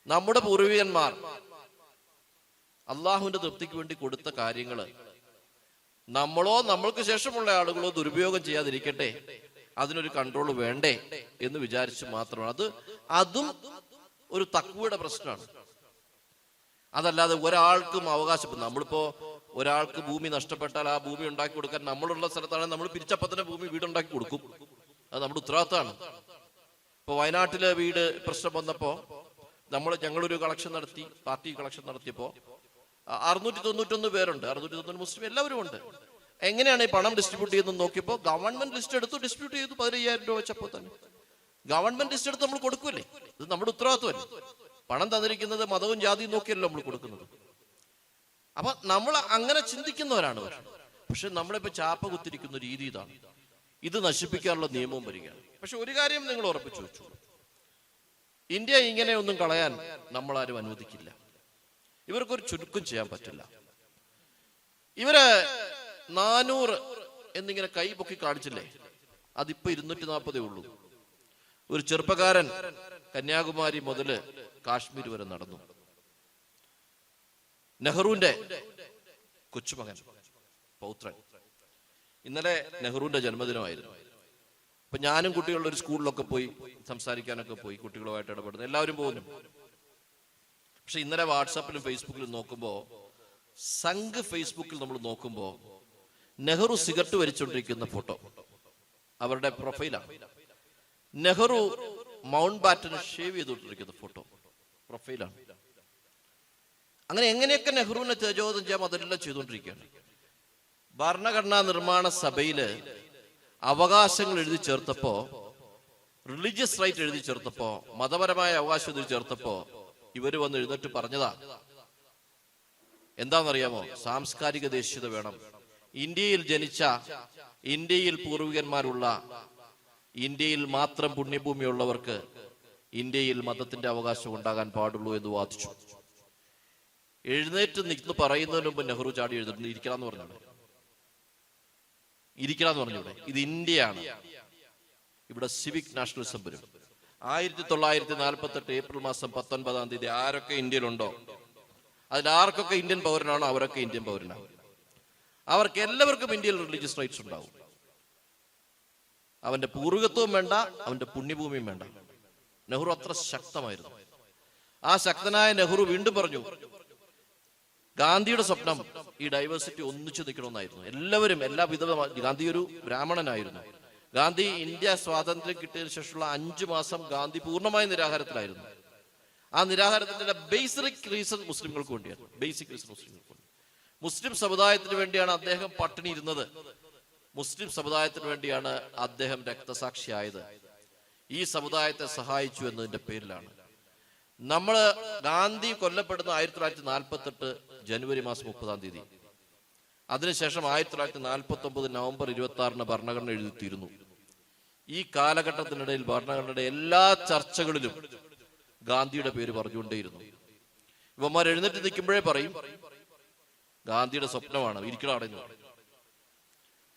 നമ്മുടെ പൂർവികന്മാർ അള്ളാഹുവിന്റെ തൃപ്തിക്ക് വേണ്ടി കൊടുത്ത കാര്യങ്ങള് നമ്മളോ നമ്മൾക്ക് ശേഷമുള്ള ആളുകളോ ദുരുപയോഗം ചെയ്യാതിരിക്കട്ടെ, അതിനൊരു കൺട്രോൾ വേണ്ടേ എന്ന് വിചാരിച്ച് മാത്രമാണ്. അതും ഒരു തഖ്വയുടെ പ്രശ്നമാണ്. അതല്ലാതെ ഒരാൾക്കും അവകാശം, നമ്മളിപ്പോ ഒരാൾക്ക് ഭൂമി നഷ്ടപ്പെട്ടാൽ ആ ഭൂമി ഉണ്ടാക്കി കൊടുക്കാൻ നമ്മളുള്ള സ്ഥലത്താണെങ്കിൽ നമ്മൾ പിരിച്ചപ്പത്തന്നെ ഭൂമി വീടുണ്ടാക്കി കൊടുക്കും. അത് നമ്മുടെ ഉത്തരവാദിത്തമാണ്. ഇപ്പൊ വയനാട്ടിലെ വീട് പ്രശ്നം വന്നപ്പോ ഞങ്ങളൊരു കളക്ഷൻ നടത്തി, പാർട്ടി കളക്ഷൻ നടത്തിയപ്പോ 691 പേരുണ്ട്, 690 മുസ്ലിം എല്ലാവരും ഉണ്ട്. എങ്ങനെയാണ് ഈ പണം ഡിസ്ട്രിബ്യൂട്ട് ചെയ്യുന്നത് നോക്കിയപ്പോൾ ഗവൺമെന്റ് ലിസ്റ്റ് എടുത്തു, ഡിസ്ട്രിബ്യൂട്ട് ചെയ്തു 15,000 രൂപ വെച്ചപ്പോൾ തന്നെ. ഗവൺമെന്റ് ലിസ്റ്റ് എടുത്ത് നമ്മൾ കൊടുക്കൂല്ലേ? ഇത് നമ്മുടെ ഉത്തരവാദിത്വമല്ലേ? പണം തന്നിരിക്കുന്നത് മതവും ജാതിയും നോക്കിയല്ലോ നമ്മൾ കൊടുക്കുന്നത്. അപ്പൊ നമ്മൾ അങ്ങനെ ചിന്തിക്കുന്നവരാണ്. പക്ഷെ നമ്മളിപ്പോ ചാപ്പ കുത്തിരിക്കുന്ന രീതി ഇതാണ്. ഇത് നശിപ്പിക്കാനുള്ള നിയമവും വരികയാണ്. പക്ഷെ ഒരു കാര്യം നിങ്ങൾ ഉറപ്പിച്ചു വെച്ചു, ഇന്ത്യ ഇങ്ങനെയൊന്നും കളയാൻ നമ്മളാരും അനുവദിക്കില്ല. ഇവർക്കൊരു ചുരുക്കം ചെയ്യാൻ പറ്റില്ല. ഇവര് 400 എന്നിങ്ങനെ കൈ പൊക്കി കാണിച്ചില്ലേ, അതിപ്പോ 240 ഉള്ളൂ. ഒരു ചെറുപ്പക്കാരൻ കന്യാകുമാരി മുതല് കാശ്മീർ വരെ നടന്നു. നെഹ്റുവിന്റെ കൊച്ചുമകൻ പൗത്രൻ. ഇന്നലെ നെഹ്റുവിന്റെ ജന്മദിനമായിരുന്നു. അപ്പൊ ഞാനും കുട്ടികളുടെ ഒരു സ്കൂളിലൊക്കെ പോയി സംസാരിക്കാനൊക്കെ പോയി, കുട്ടികളുമായിട്ട് ഇടപെടുന്നു, എല്ലാവരും പോകുന്നു. പക്ഷെ ഇന്നലെ വാട്സാപ്പിലും ഫേസ്ബുക്കിലും നോക്കുമ്പോ, സംഘ് ഫേസ്ബുക്കിൽ നമ്മൾ നോക്കുമ്പോ നെഹ്റു സിഗരറ്റ് വലിച്ചുകൊണ്ടിരിക്കുന്ന ഫോട്ടോ അവരുടെ പ്രൊഫൈലാണ്. നെഹ്റു മൗണ്ട് ബാറ്റൻ ഷേവ് ചെയ്തുകൊണ്ടിരിക്കുന്ന ഫോട്ടോ പ്രൊഫൈലാണ്. അങ്ങനെ എങ്ങനെയൊക്കെ നെഹ്റുവിനെ തേജോധം ചെയ്യാം അതെല്ലാം ചെയ്തുകൊണ്ടിരിക്കുകയാണ്. ഭരണഘടനാ നിർമ്മാണ സഭയില് അവകാശങ്ങൾ എഴുതി ചേർത്തപ്പോ, റിലീജിയസ് റൈറ്റ് എഴുതി ചേർത്തപ്പോ, മതപരമായ അവകാശം എഴുതി ചേർത്തപ്പോ ഇവര് വന്ന് എഴുന്നേറ്റ് പറഞ്ഞതാ എന്താണെന്നറിയാമോ? സാംസ്കാരിക ദേശീയത വേണം. ഇന്ത്യയിൽ ജനിച്ച, ഇന്ത്യയിൽ പൂർവികന്മാരുള്ള, ഇന്ത്യയിൽ മാത്രം പുണ്യഭൂമിയുള്ളവർക്ക് ഇന്ത്യയിൽ മതത്തിന്റെ അവകാശം ഉണ്ടാകാൻ പാടുള്ളൂ എന്ന് വാദിച്ചു. എഴുന്നേറ്റ് നിന്ന് പറയുന്നതിന് മുമ്പ് നെഹ്റു ചാടി എഴുതിട്ട് ഇരിക്കണമെന്ന് പറഞ്ഞു. ഇരിക്കണമെന്ന് പറഞ്ഞൂടെ? ഇത് ഇന്ത്യയാണ്, ഇവിടെ സിവിക് നാഷണലിസം വരും. 1948 ഏപ്രിൽ മാസം 19-ാം തീയതി ആരൊക്കെ ഇന്ത്യയിലുണ്ടോ, അതിലാർക്കൊക്കെ ഇന്ത്യൻ പൗരനാണോ അവരൊക്കെ ഇന്ത്യൻ പൗരനാണ്. അവർക്ക് എല്ലാവർക്കും ഇന്ത്യയിൽ റിലീജിയസ് റൈറ്റ്സ് ഉണ്ടാവും. അവന്റെ പൂർവികത്വവും വേണ്ട, അവന്റെ പുണ്യഭൂമിയും വേണ്ട. നെഹ്റു അത്ര ശക്തമായിരുന്നു. ആ ശക്തനായ നെഹ്റു വീണ്ടും പറഞ്ഞു, ഗാന്ധിയുടെ സ്വപ്നം ഈ ഡൈവേഴ്സിറ്റി ഒന്നിച്ചു നിൽക്കണമെന്നായിരുന്നു. എല്ലാവരും എല്ലാ വിധ, ഗാന്ധി ഒരു ബ്രാഹ്മണനായിരുന്നു. ഗാന്ധി ഇന്ത്യ സ്വാതന്ത്ര്യം കിട്ടിയതിനു ശേഷമുള്ള 5 മാസം ഗാന്ധി പൂർണ്ണമായ നിരാഹാരത്തിലായിരുന്നു. ആ നിരാഹാരത്തിന്റെ ബേസിക് റീസൺ മുസ്ലിങ്ങൾക്ക് വേണ്ടിയാണ്. ബേസിക് റീസൺ മുസ്ലിങ്ങൾക്ക് വേണ്ടി, മുസ്ലിം സമുദായത്തിന് വേണ്ടിയാണ് അദ്ദേഹം പട്ടിണി ഇരുന്നത്. മുസ്ലിം സമുദായത്തിന് വേണ്ടിയാണ് അദ്ദേഹം രക്തസാക്ഷിയായത്. ഈ സമുദായത്തെ സഹായിച്ചു എന്നതിന്റെ പേരിലാണ്. നമ്മള് ഗാന്ധി കൊല്ലപ്പെടുന്ന 1948 ജനുവരി മാസം 30-ാം തീയതി. അതിനുശേഷം 1949 നവംബർ 26-ന് ഭരണഘടന എഴുതിത്തീരുന്നു. ഈ കാലഘട്ടത്തിനിടയിൽ ഭരണഘടനയുടെ എല്ലാ ചർച്ചകളിലും ഗാന്ധിയുടെ പേര് പറഞ്ഞുകൊണ്ടേയിരുന്നു. ഇവന്മാർ എഴുന്നേറ്റ് നിൽക്കുമ്പോഴേ പറയും ഗാന്ധിയുടെ സ്വപ്നമാണ് ഇരിക്കലാണെന്ന്.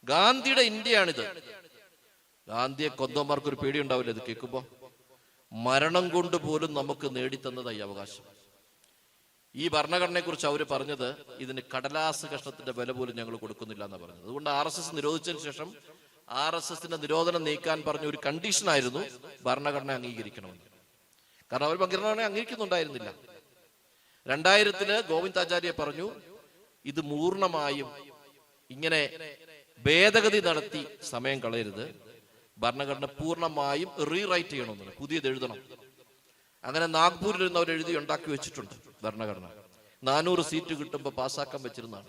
ഗാന്ധിയുടെ ഇന്ത്യയാണിത്. ഗാന്ധിയെ കൊന്നവന്മാർക്ക് ഒരു പേടി ഉണ്ടാവില്ല ഇത് കേൾക്കുമ്പോ. മരണം കൊണ്ട് പോലും നമുക്ക് നേടിത്തന്നതായി അവകാശം. ഈ ഭരണഘടനയെ കുറിച്ച് അവർ പറഞ്ഞത്, ഇതിന് കടലാസ് കഷ്ണത്തിന്റെ വില പോലും ഞങ്ങൾ കൊടുക്കുന്നില്ല എന്നാണ് പറഞ്ഞത്. അതുകൊണ്ട് RSS നിരോധിച്ചതിന് ശേഷം RSSന്റെ നിരോധനം നീക്കാൻ പറഞ്ഞ ഒരു കണ്ടീഷൻ ആയിരുന്നു ഭരണഘടന അംഗീകരിക്കണമെന്ന്. കാരണം അവർ ഭരണഘടന അംഗീകരിക്കുന്നുണ്ടായിരുന്നില്ല. 2000 ഗോവിന്ദാചാര്യ പറഞ്ഞു, ഇത് പൂർണ്ണമായും ഇങ്ങനെ ഭേദഗതി നടത്തി സമയം കളയരുത്, ഭരണഘടന പൂർണ്ണമായും റീറൈറ്റ് ചെയ്യണമെന്ന്, പുതിയത് എഴുതണം. അങ്ങനെ നാഗ്പൂരിൽ നിന്ന് അവർ എഴുതി ഉണ്ടാക്കി വെച്ചിട്ടുണ്ട് ഭരണഘടന. 400 സീറ്റ് കിട്ടുമ്പോൾ പാസ്സാക്കാൻ വെച്ചിരുന്നതാണ്.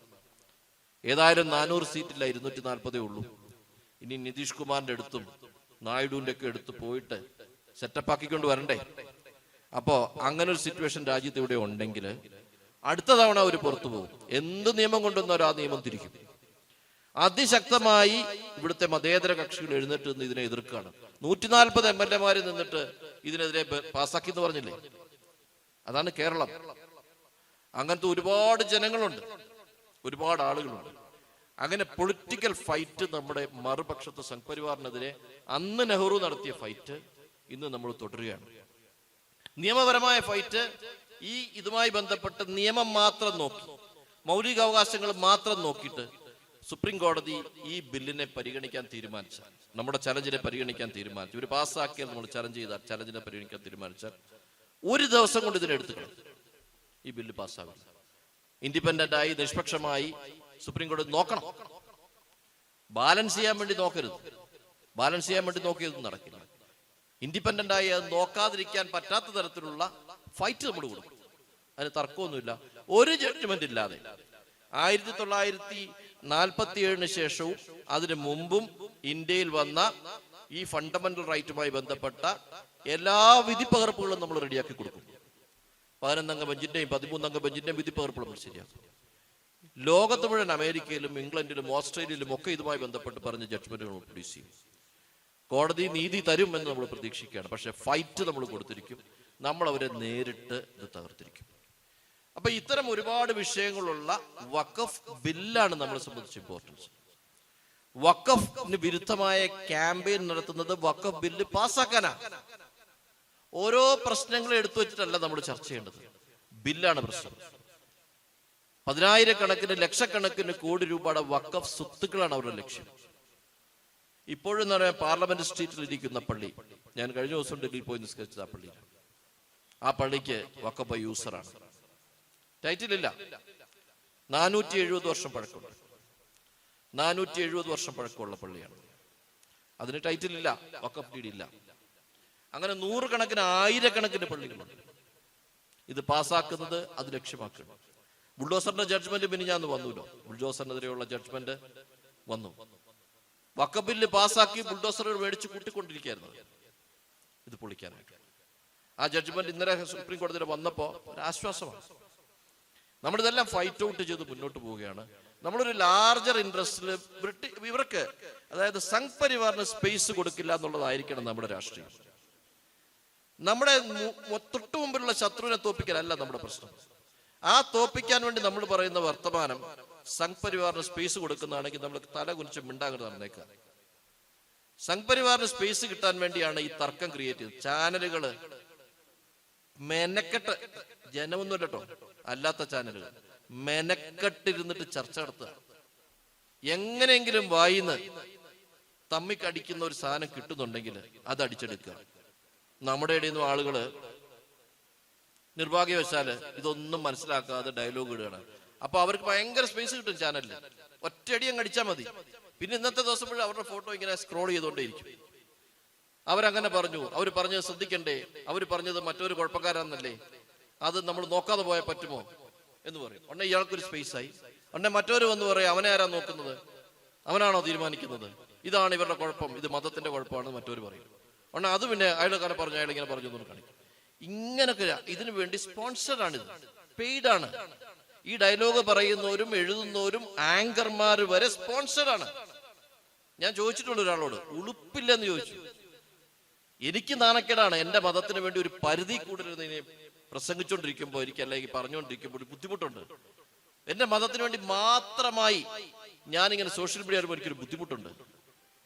ഏതായാലും 400 സീറ്റില്ല, 240 ഉള്ളൂ. ഇനി നിതീഷ് കുമാറിന്റെ അടുത്തും നായിഡുവിന്റെ ഒക്കെ അടുത്ത് പോയിട്ട് സെറ്റപ്പ് ആക്കിക്കൊണ്ട് വരണ്ടേ? അപ്പോ അങ്ങനെ ഒരു സിറ്റുവേഷൻ രാജ്യത്ത് ഇവിടെ ഉണ്ടെങ്കിൽ അടുത്ത തവണ അവർ പുറത്തു പോകും. എന്ത് നിയമം കൊണ്ടുവന്നാലും ആ നിയമം തിരിക്കും. അതിശക്തമായി ഇവിടുത്തെ മതേതര കക്ഷികൾ എഴുന്നേറ്റ് നിന്ന് ഇതിനെ എതിർക്കുകയാണ്. 140 MLA നിന്നിട്ട് ഇതിനെതിരെ പാസ്സാക്കി എന്ന് പറഞ്ഞില്ലേ? അതാണ് കേരളം. അങ്ങനത്തെ ഒരുപാട് ജനങ്ങളുണ്ട്, ഒരുപാട് ആളുകളുണ്ട്. അങ്ങനെ പൊളിറ്റിക്കൽ ഫൈറ്റ് നമ്മുടെ മറുപക്ഷത്തെ സംഘപരിവാറിനെതിരെ അന്ന് നെഹ്റു നടത്തിയ ഫൈറ്റ് ഇന്ന് നമ്മൾ തുടരുകയാണ്. നിയമപരമായ ഫൈറ്റ് ഇതുമായി ബന്ധപ്പെട്ട് നിയമം മാത്രം നോക്കി, മൗലികാവകാശങ്ങൾ മാത്രം നോക്കിയിട്ട് സുപ്രീം കോടതി ഈ ബില്ലിനെ പരിഗണിക്കാൻ തീരുമാനിച്ചാൽ, നമ്മുടെ ചലഞ്ചിനെ പരിഗണിക്കാൻ തീരുമാനിച്ചു, ഇവർ പാസ്സാക്കിയാൽ നമ്മൾ ചലഞ്ച് ചെയ്താൽ ചലഞ്ചിനെ പരിഗണിക്കാൻ തീരുമാനിച്ചാൽ ഒരു ദിവസം കൊണ്ട് ഇതിനെടുത്തുകളെ ഈ ബില്ല് പാസ്സാകും. ഇൻഡിപെൻഡന്റ് ആയി നിഷ്പക്ഷമായി സുപ്രീം കോടതി നോക്കണം. ബാലൻസ് ചെയ്യാൻ വേണ്ടി നോക്കരുത്. ബാലൻസ് ചെയ്യാൻ വേണ്ടി നോക്കിയതൊന്നും നടക്കില്ല. ഇൻഡിപെൻഡന്റ് ആയി അത് നോക്കാതിരിക്കാൻ പറ്റാത്ത തരത്തിലുള്ള ഫൈറ്റ് നമ്മൾ കൊടുക്കും. അതിന് തർക്കമൊന്നുമില്ല. ഒരു ജഡ്ജ്മെന്റ് ഇല്ലാതെ 1947 ശേഷവും അതിനു മുമ്പും ഇന്ത്യയിൽ വന്ന ഈ ഫണ്ടമെന്റൽ റൈറ്റുമായി ബന്ധപ്പെട്ട എല്ലാ വിധിപ്പകർപ്പുകളും നമ്മൾ റെഡിയാക്കി കൊടുക്കും. 11 അംഗ ബെഞ്ചിന്റെയും 13 അംഗ ബെഞ്ചിന്റെയും വിധിപ്പകർപ്പ് നമ്മൾ ശരിയാക്കും. ലോകത്ത് മുഴുവൻ അമേരിക്കയിലും ഇംഗ്ലണ്ടിലും ഓസ്ട്രേലിയയിലും ഒക്കെ ഇതുമായി ബന്ധപ്പെട്ട് പറഞ്ഞ ജഡ്ജ്മെന്റുകൾ പ്രൊഡ്യൂസ് ചെയ്യും. കോടതി നീതി തരും എന്ന് നമ്മൾ പ്രതീക്ഷിക്കുകയാണ്. പക്ഷെ ഫൈറ്റ് നമ്മൾ കൊടുത്തിരിക്കും. നമ്മൾ അവരെ നേരിട്ട് ഇത് തകർത്തിരിക്കും. അപ്പൊ ഇത്തരം ഒരുപാട് വിഷയങ്ങളുള്ള വഖഫ് ബില്ലാണ് നമ്മളെ സംബന്ധിച്ച് ഇമ്പോർട്ടൻസ്. വഖഫിന് വിരുദ്ധമായ ക്യാമ്പയിൻ നടത്തുന്നത് വഖഫ് ബില്ല് പാസ്സാക്കാനാണ്. ഓരോ പ്രശ്നങ്ങളും എടുത്തു വെച്ചിട്ടല്ല നമ്മൾ ചർച്ച ചെയ്യേണ്ടത്. ബില്ലാണ് പ്രശ്നം. 10,000-കണക്കിന് ലക്ഷക്കണക്കിന് കോടി രൂപയുടെ വഖഫ് സ്വത്തുക്കളാണ് അവരുടെ ലക്ഷ്യം. ഇപ്പോഴും എന്ന് പറയാൻ പാർലമെന്റ് സ്ട്രീറ്റിൽ ഇരിക്കുന്ന പള്ളി, ഞാൻ കഴിഞ്ഞ ദിവസം ഡൽഹിയിൽ പോയി നിസ്കരിച്ചത് ആ പള്ളിയിൽ. ആ പള്ളിക്ക് വഖഫ് യൂസറാണ്. ടൈറ്റിലില്ല. 470 വർഷം പഴക്കമുണ്ട്. 470 വർഷം പഴക്കമുള്ള പള്ളിയാണ്. അതിന് ടൈറ്റിലില്ല, വഖഫ് ഡീഡില്ല. അങ്ങനെ 100 കണക്കിന് 1000-കണക്കിന് പള്ളികളുണ്ട്. ഇത് പാസ്സാക്കുന്നത് അത് ലക്ഷ്യമാക്കണം. ബുൾഡോസറിന്റെ ജഡ്ജ്മെന്റ് പിന്നെ ഞാൻ വന്നുല്ലോ. ബുൾഡോസറിനെതിരെയുള്ള ജഡ്ജ്മെന്റ് വന്നു. വഖഫ് ബില്ല് പാസ്സാക്കി ബുൾഡോസറുകൾ മേടിച്ച് കൂട്ടിക്കൊണ്ടിരിക്കുകയായിരുന്നു ഇത് പൊളിക്കാനായിട്ട്. ആ ജഡ്ജ്മെന്റ് ഇന്നലെ സുപ്രീം കോടതിയിൽ വന്നപ്പോൾ ഒരു ആശ്വാസമാണ്. നമ്മളിതെല്ലാം ഫൈറ്റ് ഔട്ട് ചെയ്ത് മുന്നോട്ട് പോവുകയാണ്. നമ്മളൊരു ലാർജർ ഇൻട്രസ്റ്റിൽ ഇവർക്ക്, അതായത് സംഘ് പരിവാറിന് സ്പേസ് കൊടുക്കില്ല എന്നുള്ളതായിരിക്കണം നമ്മുടെ രാഷ്ട്രീയം. നമ്മുടെ തൊട്ടു മുമ്പിലുള്ള ശത്രുവിനെ തോപ്പിക്കലല്ല നമ്മുടെ പ്രശ്നം. ആ തോപ്പിക്കാൻ വേണ്ടി നമ്മൾ പറയുന്ന വർത്തമാനം സംഘ് പരിവാറിന് സ്പേസ് കൊടുക്കുന്നതാണെങ്കിൽ നമ്മൾ തല കുനിച്ച് മിണ്ടാകരുത് നടന്നേക്കാം. സംഘ് പരിവാറിന് സ്പേസ് കിട്ടാൻ വേണ്ടിയാണ് ഈ തർക്കം ക്രിയേറ്റ് ചെയ്തത്. ചാനലുകള് മെനക്കെട്ട്, ജനമൊന്നും കേട്ടോ, അല്ലാത്ത ചാനലുകൾ മെനക്കെട്ടിരുന്നിട്ട് ചർച്ച നടത്തുക. എങ്ങനെയെങ്കിലും വായിന്ന് തമ്മിക്കടിക്കുന്ന ഒരു സാധനം കിട്ടുന്നുണ്ടെങ്കിൽ അത് അടിച്ചെടുക്കുക. നമ്മുടെ ഇടയിൽ നിന്നും ആളുകള് നിർഭാഗ്യവശാല് ഇതൊന്നും മനസ്സിലാക്കാതെ ഡയലോഗ് ഇടുകയാണ്. അപ്പൊ അവർക്ക് ഭയങ്കര സ്പേസ് കിട്ടും ചാനലില്. ഒറ്റയടി അങ്ങ് അടിച്ചാൽ മതി. പിന്നെ ഇന്നത്തെ ദിവസം മുഴുവൻ അവരുടെ ഫോട്ടോ ഇങ്ങനെ സ്ക്രോൾ ചെയ്തുകൊണ്ടേയിരിക്കും. അവരങ്ങനെ പറഞ്ഞു, അവർ പറഞ്ഞത് ശ്രദ്ധിക്കണ്ടേ, അവർ പറഞ്ഞത് മറ്റൊരു കുഴപ്പക്കാരാന്നല്ലേ, അത് നമ്മൾ നോക്കാതെ പോയാൽ പറ്റുമോ എന്ന് പറയും. ഉടനെ ഇയാൾക്കൊരു സ്പേസ് ആയി. ഉടനെ മറ്റൊരു വന്ന് പറയും, അവനെ ആരാ നോക്കുന്നത്, അവനാണോ തീരുമാനിക്കുന്നത്, ഇതാണ് ഇവരുടെ കുഴപ്പം, ഇത് മതത്തിന്റെ കുഴപ്പമാണ് മറ്റൊരു പറയും. ഉടനെ അത് പിന്നെ അയാളെ പറഞ്ഞു, അയാൾ ഇങ്ങനെ പറഞ്ഞു എന്ന് കാണിക്കും. ഇങ്ങനൊക്കെ ഇതിനു വേണ്ടി സ്പോൺസർഡാണിത്, പെയ്ഡാണ്. ഈ ഡയലോഗ് പറയുന്നവരും എഴുതുന്നവരും ആങ്കർമാർ വരെ സ്പോൺസർഡാണ്. ഞാൻ ചോദിച്ചിട്ടുണ്ട് ഒരാളോട്, ഉളുപ്പില്ലെന്ന് ചോദിച്ചു. എനിക്ക് നാണക്കേടാണ്. എന്റെ മതത്തിന് വേണ്ടി ഒരു പരിധി കൂടുതൽ പ്രസംഗിച്ചുകൊണ്ടിരിക്കുമ്പോൾ, അല്ലെങ്കിൽ പറഞ്ഞുകൊണ്ടിരിക്കുമ്പോൾ ഒരു ബുദ്ധിമുട്ടുണ്ട്. എന്റെ മതത്തിന് വേണ്ടി മാത്രമായി ഞാനിങ്ങനെ സോഷ്യൽ മീഡിയ വരുമ്പോൾ എനിക്കൊരു ബുദ്ധിമുട്ടുണ്ട്.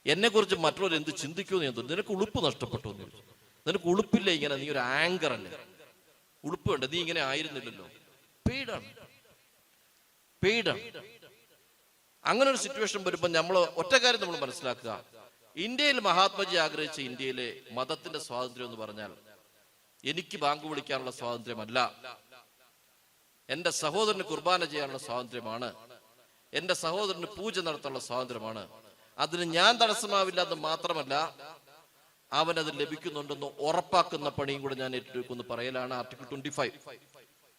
എന്നെ കുറിച്ച് മറ്റുള്ളവർ എന്ത് ചിന്തിക്കുമെന്ന് ഞാൻ തോന്നുന്നു. നിനക്ക് ഉളുപ്പ് നഷ്ടപ്പെട്ടു എന്ന് ചോദിച്ചു. നിനക്ക് ഉളുപ്പില്ല, ഇങ്ങനെ നീ ഒരു ആങ്കർ അല്ലേ, ഉളുപ്പ് വേണ്ട, നീ ഇങ്ങനെ ആയിരുന്നില്ലല്ലോ. പെയ്ഡാണ്. അങ്ങനെ ഒരു സിറ്റുവേഷൻ വരുമ്പോൾ നമ്മൾ ഒറ്റ കാര്യം നമ്മൾ മനസ്സിലാക്കുക, ഇന്ത്യയിൽ മഹാത്മജി ആഗ്രഹിച്ച ഇന്ത്യയിലെ മതത്തിന്റെ സ്വാതന്ത്ര്യം എന്ന് പറഞ്ഞാൽ എനിക്ക് ബാങ്ക് വിളിക്കാനുള്ള സ്വാതന്ത്ര്യമല്ല, എന്റെ സഹോദരന് കുർബാന ചെയ്യാനുള്ള സ്വാതന്ത്ര്യമാണ്, എന്റെ സഹോദരന് പൂജ നടത്താനുള്ള സ്വാതന്ത്ര്യമാണ്. അതിന് ഞാൻ തടസ്സമാവില്ല എന്ന് മാത്രമല്ല, അവനത് ലഭിക്കുന്നുണ്ടെന്ന് ഉറപ്പാക്കുന്ന പണിയും കൂടെ ഞാൻ ഏറ്റെടുക്കുമെന്ന് പറയലാണ് ആർട്ടിക്കിൾ 25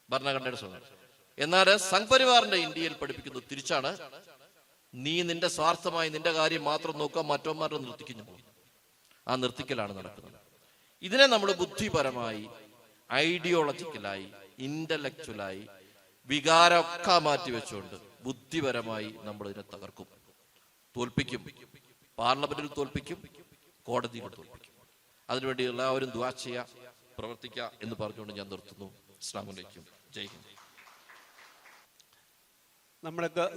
ഭരണഘടനയുടെ സ്വാതന്ത്ര്യം. എന്നാൽ സംഘ് പരിവാറിന്റെ ഇന്ത്യയിൽ പഠിപ്പിക്കുന്നത് തിരിച്ചാണ്. നീ നിന്റെ സ്വാർത്ഥമായി നിന്റെ കാര്യം മാത്രം നോക്കുക, മറ്റവന്മാരുടെ നിർത്തിക്കുന്നു പോകും. ആ നിർത്തിക്കലാണ് നടക്കുന്നത്. ഇതിനെ നമ്മൾ ബുദ്ധിപരമായി, ഐഡിയോളജിക്കലായി, ഇന്റലക്ച്വലായി വികാരമൊക്കെ മാറ്റി വെച്ചുകൊണ്ട് ബുദ്ധിപരമായി നമ്മൾ ഇതിനെ തകർക്കും, തോൽപ്പിക്കും. പാർലമെന്റിൽ തോൽപ്പിക്കും, കോടതിയിൽ തോൽപ്പിക്കും. അതിനുവേണ്ടി എല്ലാവരും ദുആ ചെയ്യുക, പ്രവർത്തിക്കുക എന്ന് പറഞ്ഞുകൊണ്ട് ഞാൻ നിർത്തുന്നു. അസ്സലാമു അലൈക്കും. ജയ് ഹിന്ദ്.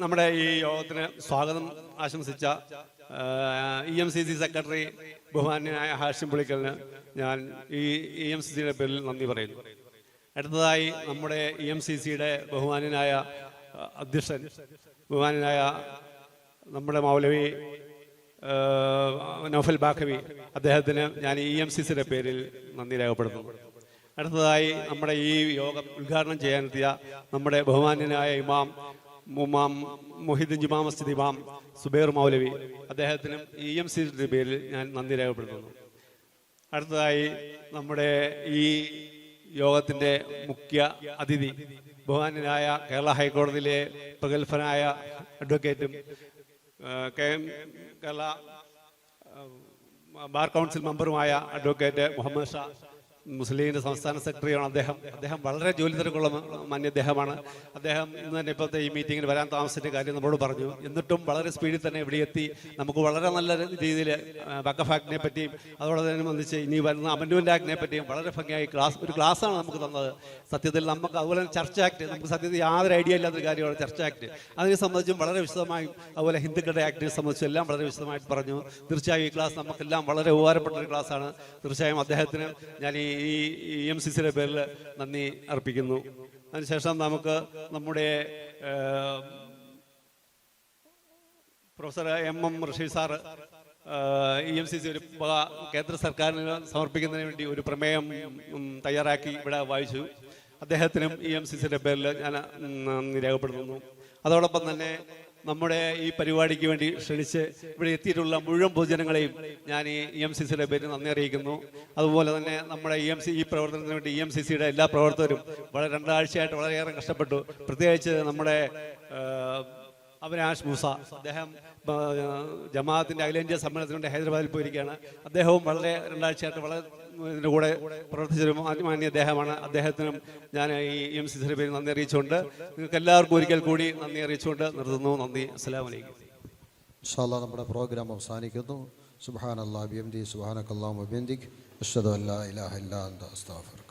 നമ്മുടെ ഈ യോഗത്തിന് സ്വാഗതം ആശംസിച്ച EMCC സെക്രട്ടറി ബഹുമാന്യനായ ഹാഷിം പുളിക്കലിന് ഞാൻ ഈ EMCCയുടെ പേരിൽ നന്ദി പറയുന്നു. അടുത്തതായി നമ്മുടെ EMCCയുടെ ബഹുമാന്യനായ അധ്യക്ഷൻ ബഹുമാന്യനായ നമ്മുടെ മൗലവി നൗഫൽ ബാഖവി, അദ്ദേഹത്തിന് ഞാൻ EMCCയുടെ പേരിൽ നന്ദി രേഖപ്പെടുത്തുന്നു. അടുത്തതായി നമ്മുടെ ഈ യോഗം ഉദ്ഘാടനം ചെയ്യാനെത്തിയ നമ്മുടെ ബഹുമാന്യനായ ഇമാം മുഹിദ്ദീൻ ജുമാ മസ്ജിദ് ഇമാം സുബൈർ മൗലവി, അദ്ദേഹത്തിനും EMCCയുടെ പേരിൽ ഞാൻ നന്ദി രേഖപ്പെടുത്തുന്നു. അടുത്തതായി നമ്മുടെ ഈ യോഗത്തിൻ്റെ മുഖ്യ അതിഥി ബഹുമാന്യനായ കേരള ഹൈക്കോടതിയിലെ പ്രഗത്ഭനായ അഡ്വക്കേറ്റും കേരള ബാർ കൗൺസിൽ മെമ്പറുമായ അഡ്വക്കേറ്റ് മുഹമ്മദ് ഷാ, മുസ്ലിം ലീഗിൻ്റെ സംസ്ഥാന സെക്രട്ടറിയാണ് അദ്ദേഹം വളരെ ജോലി തിരക്കുള്ള അദ്ദേഹമാണ്. അദ്ദേഹം ഇന്ന് തന്നെ ഇപ്പോഴത്തെ ഈ മീറ്റിങ്ങിന് വരാൻ താമസിച്ച കാര്യം നമ്മളോട് പറഞ്ഞു. എന്നിട്ടും വളരെ സ്പീഡിൽ തന്നെ ഇവിടെ എത്തി നമുക്ക് വളരെ നല്ല രീതിയിൽ വഖഫ് ആക്ടിനെ പറ്റിയും അതോടനുബന്ധിച്ച് ഇനി വരുന്ന അമെൻഡ്മെൻ്റ് ആക്ടിനെ പറ്റിയും വളരെ ഭംഗിയായി ഒരു ക്ലാസ്സാണ് നമുക്ക് തന്നത്. സത്യത്തിൽ നമുക്ക് അതുപോലെ തന്നെ ചർച്ച ആക്ട്, നമുക്ക് സത്യത്തിൽ യാതൊരു ഐഡിയ ഇല്ലാത്തൊരു കാര്യമാണ് ചർച്ച ആക്ട്. അതിനെ സംബന്ധിച്ചും വളരെ വിശദമായും അതുപോലെ ഹിന്ദുക്കളുടെ ആക്ടിനെ സംബന്ധിച്ചും എല്ലാം വളരെ വിശദമായിട്ട് പറഞ്ഞു. തീർച്ചയായും ഈ ക്ലാസ് നമുക്കെല്ലാം വളരെ ഉപകാരപ്പെട്ട ഒരു ക്ലാസ്സാണ്. തീർച്ചയായും അദ്ദേഹത്തിന് ഞാൻ ഈ EMCCയുടെ പേരിൽ നന്ദി അർപ്പിക്കുന്നു. അതിനുശേഷം നമുക്ക് നമ്മുടെ professor MM Rasheed sir EMCC ഒരു കേന്ദ്ര സർക്കാരിന് സമർപ്പിക്കുന്നതിന് വേണ്ടി ഒരു പ്രമേയം തയ്യാറാക്കി ഇവിടെ വായിച്ചു. അദ്ദേഹത്തിനും EMCCയുടെ പേരിൽ ഞാൻ നന്ദി രേഖപ്പെടുത്തുന്നു. അതോടൊപ്പം തന്നെ നമ്മുടെ ഈ പരിപാടിക്ക് വേണ്ടി ക്ഷണിച്ച് ഇവിടെ എത്തിയിട്ടുള്ള മുഴുവൻ പൊതുജനങ്ങളെയും ഞാൻ ഈ EMCCയുടെ പേരിൽ നന്ദി അറിയിക്കുന്നു. അതുപോലെ തന്നെ നമ്മുടെ ഈ പ്രവർത്തനത്തിന് വേണ്ടി EMCCയുടെ എല്ലാ പ്രവർത്തകരും വളരെ 2 ആഴ്ചയായിട്ട് വളരെയേറെ കഷ്ടപ്പെട്ടു. പ്രത്യേകിച്ച് നമ്മുടെ അവിനാഷ് മൂസ, അദ്ദേഹം ജമാഅത്തിൻ്റെ അഖിലേന്ത്യാ സമ്മേളനത്തിന് വേണ്ടി ഹൈദരാബാദിൽ പോയിരിക്കുകയാണ്. അദ്ദേഹവും വളരെ 2 ആഴ്ചയായിട്ട് വളരെ ഇതിൻ്റെ കൂടെ പ്രവർത്തിച്ചൊരു മാന്യ അദ്ദേഹമാണ്. അദ്ദേഹത്തിനും ഞാൻ ഈ EMCCയുടെ പേരിൽ നന്ദി അറിയിച്ചുകൊണ്ട് നിങ്ങൾക്ക് എല്ലാവർക്കും ഒരിക്കൽ കൂടി നന്ദി അറിയിച്ചുകൊണ്ട് നിർത്തുന്നു. നന്ദി. അസ്സലാമു അലൈക്കും. ഇൻഷാ അല്ലാഹ് നമ്മുടെ പ്രോഗ്രാം അവസാനിക്കുന്നു. സുബ്ഹാനല്ലാഹി വബിഹംദിഹി സുബ്ഹാനകല്ലാഹു വബിഹംദിക് അഷ്ഹദു അല്ലാ ഇലാഹ ഇല്ലാ അൻത അസ്തഗ്ഫിറുക.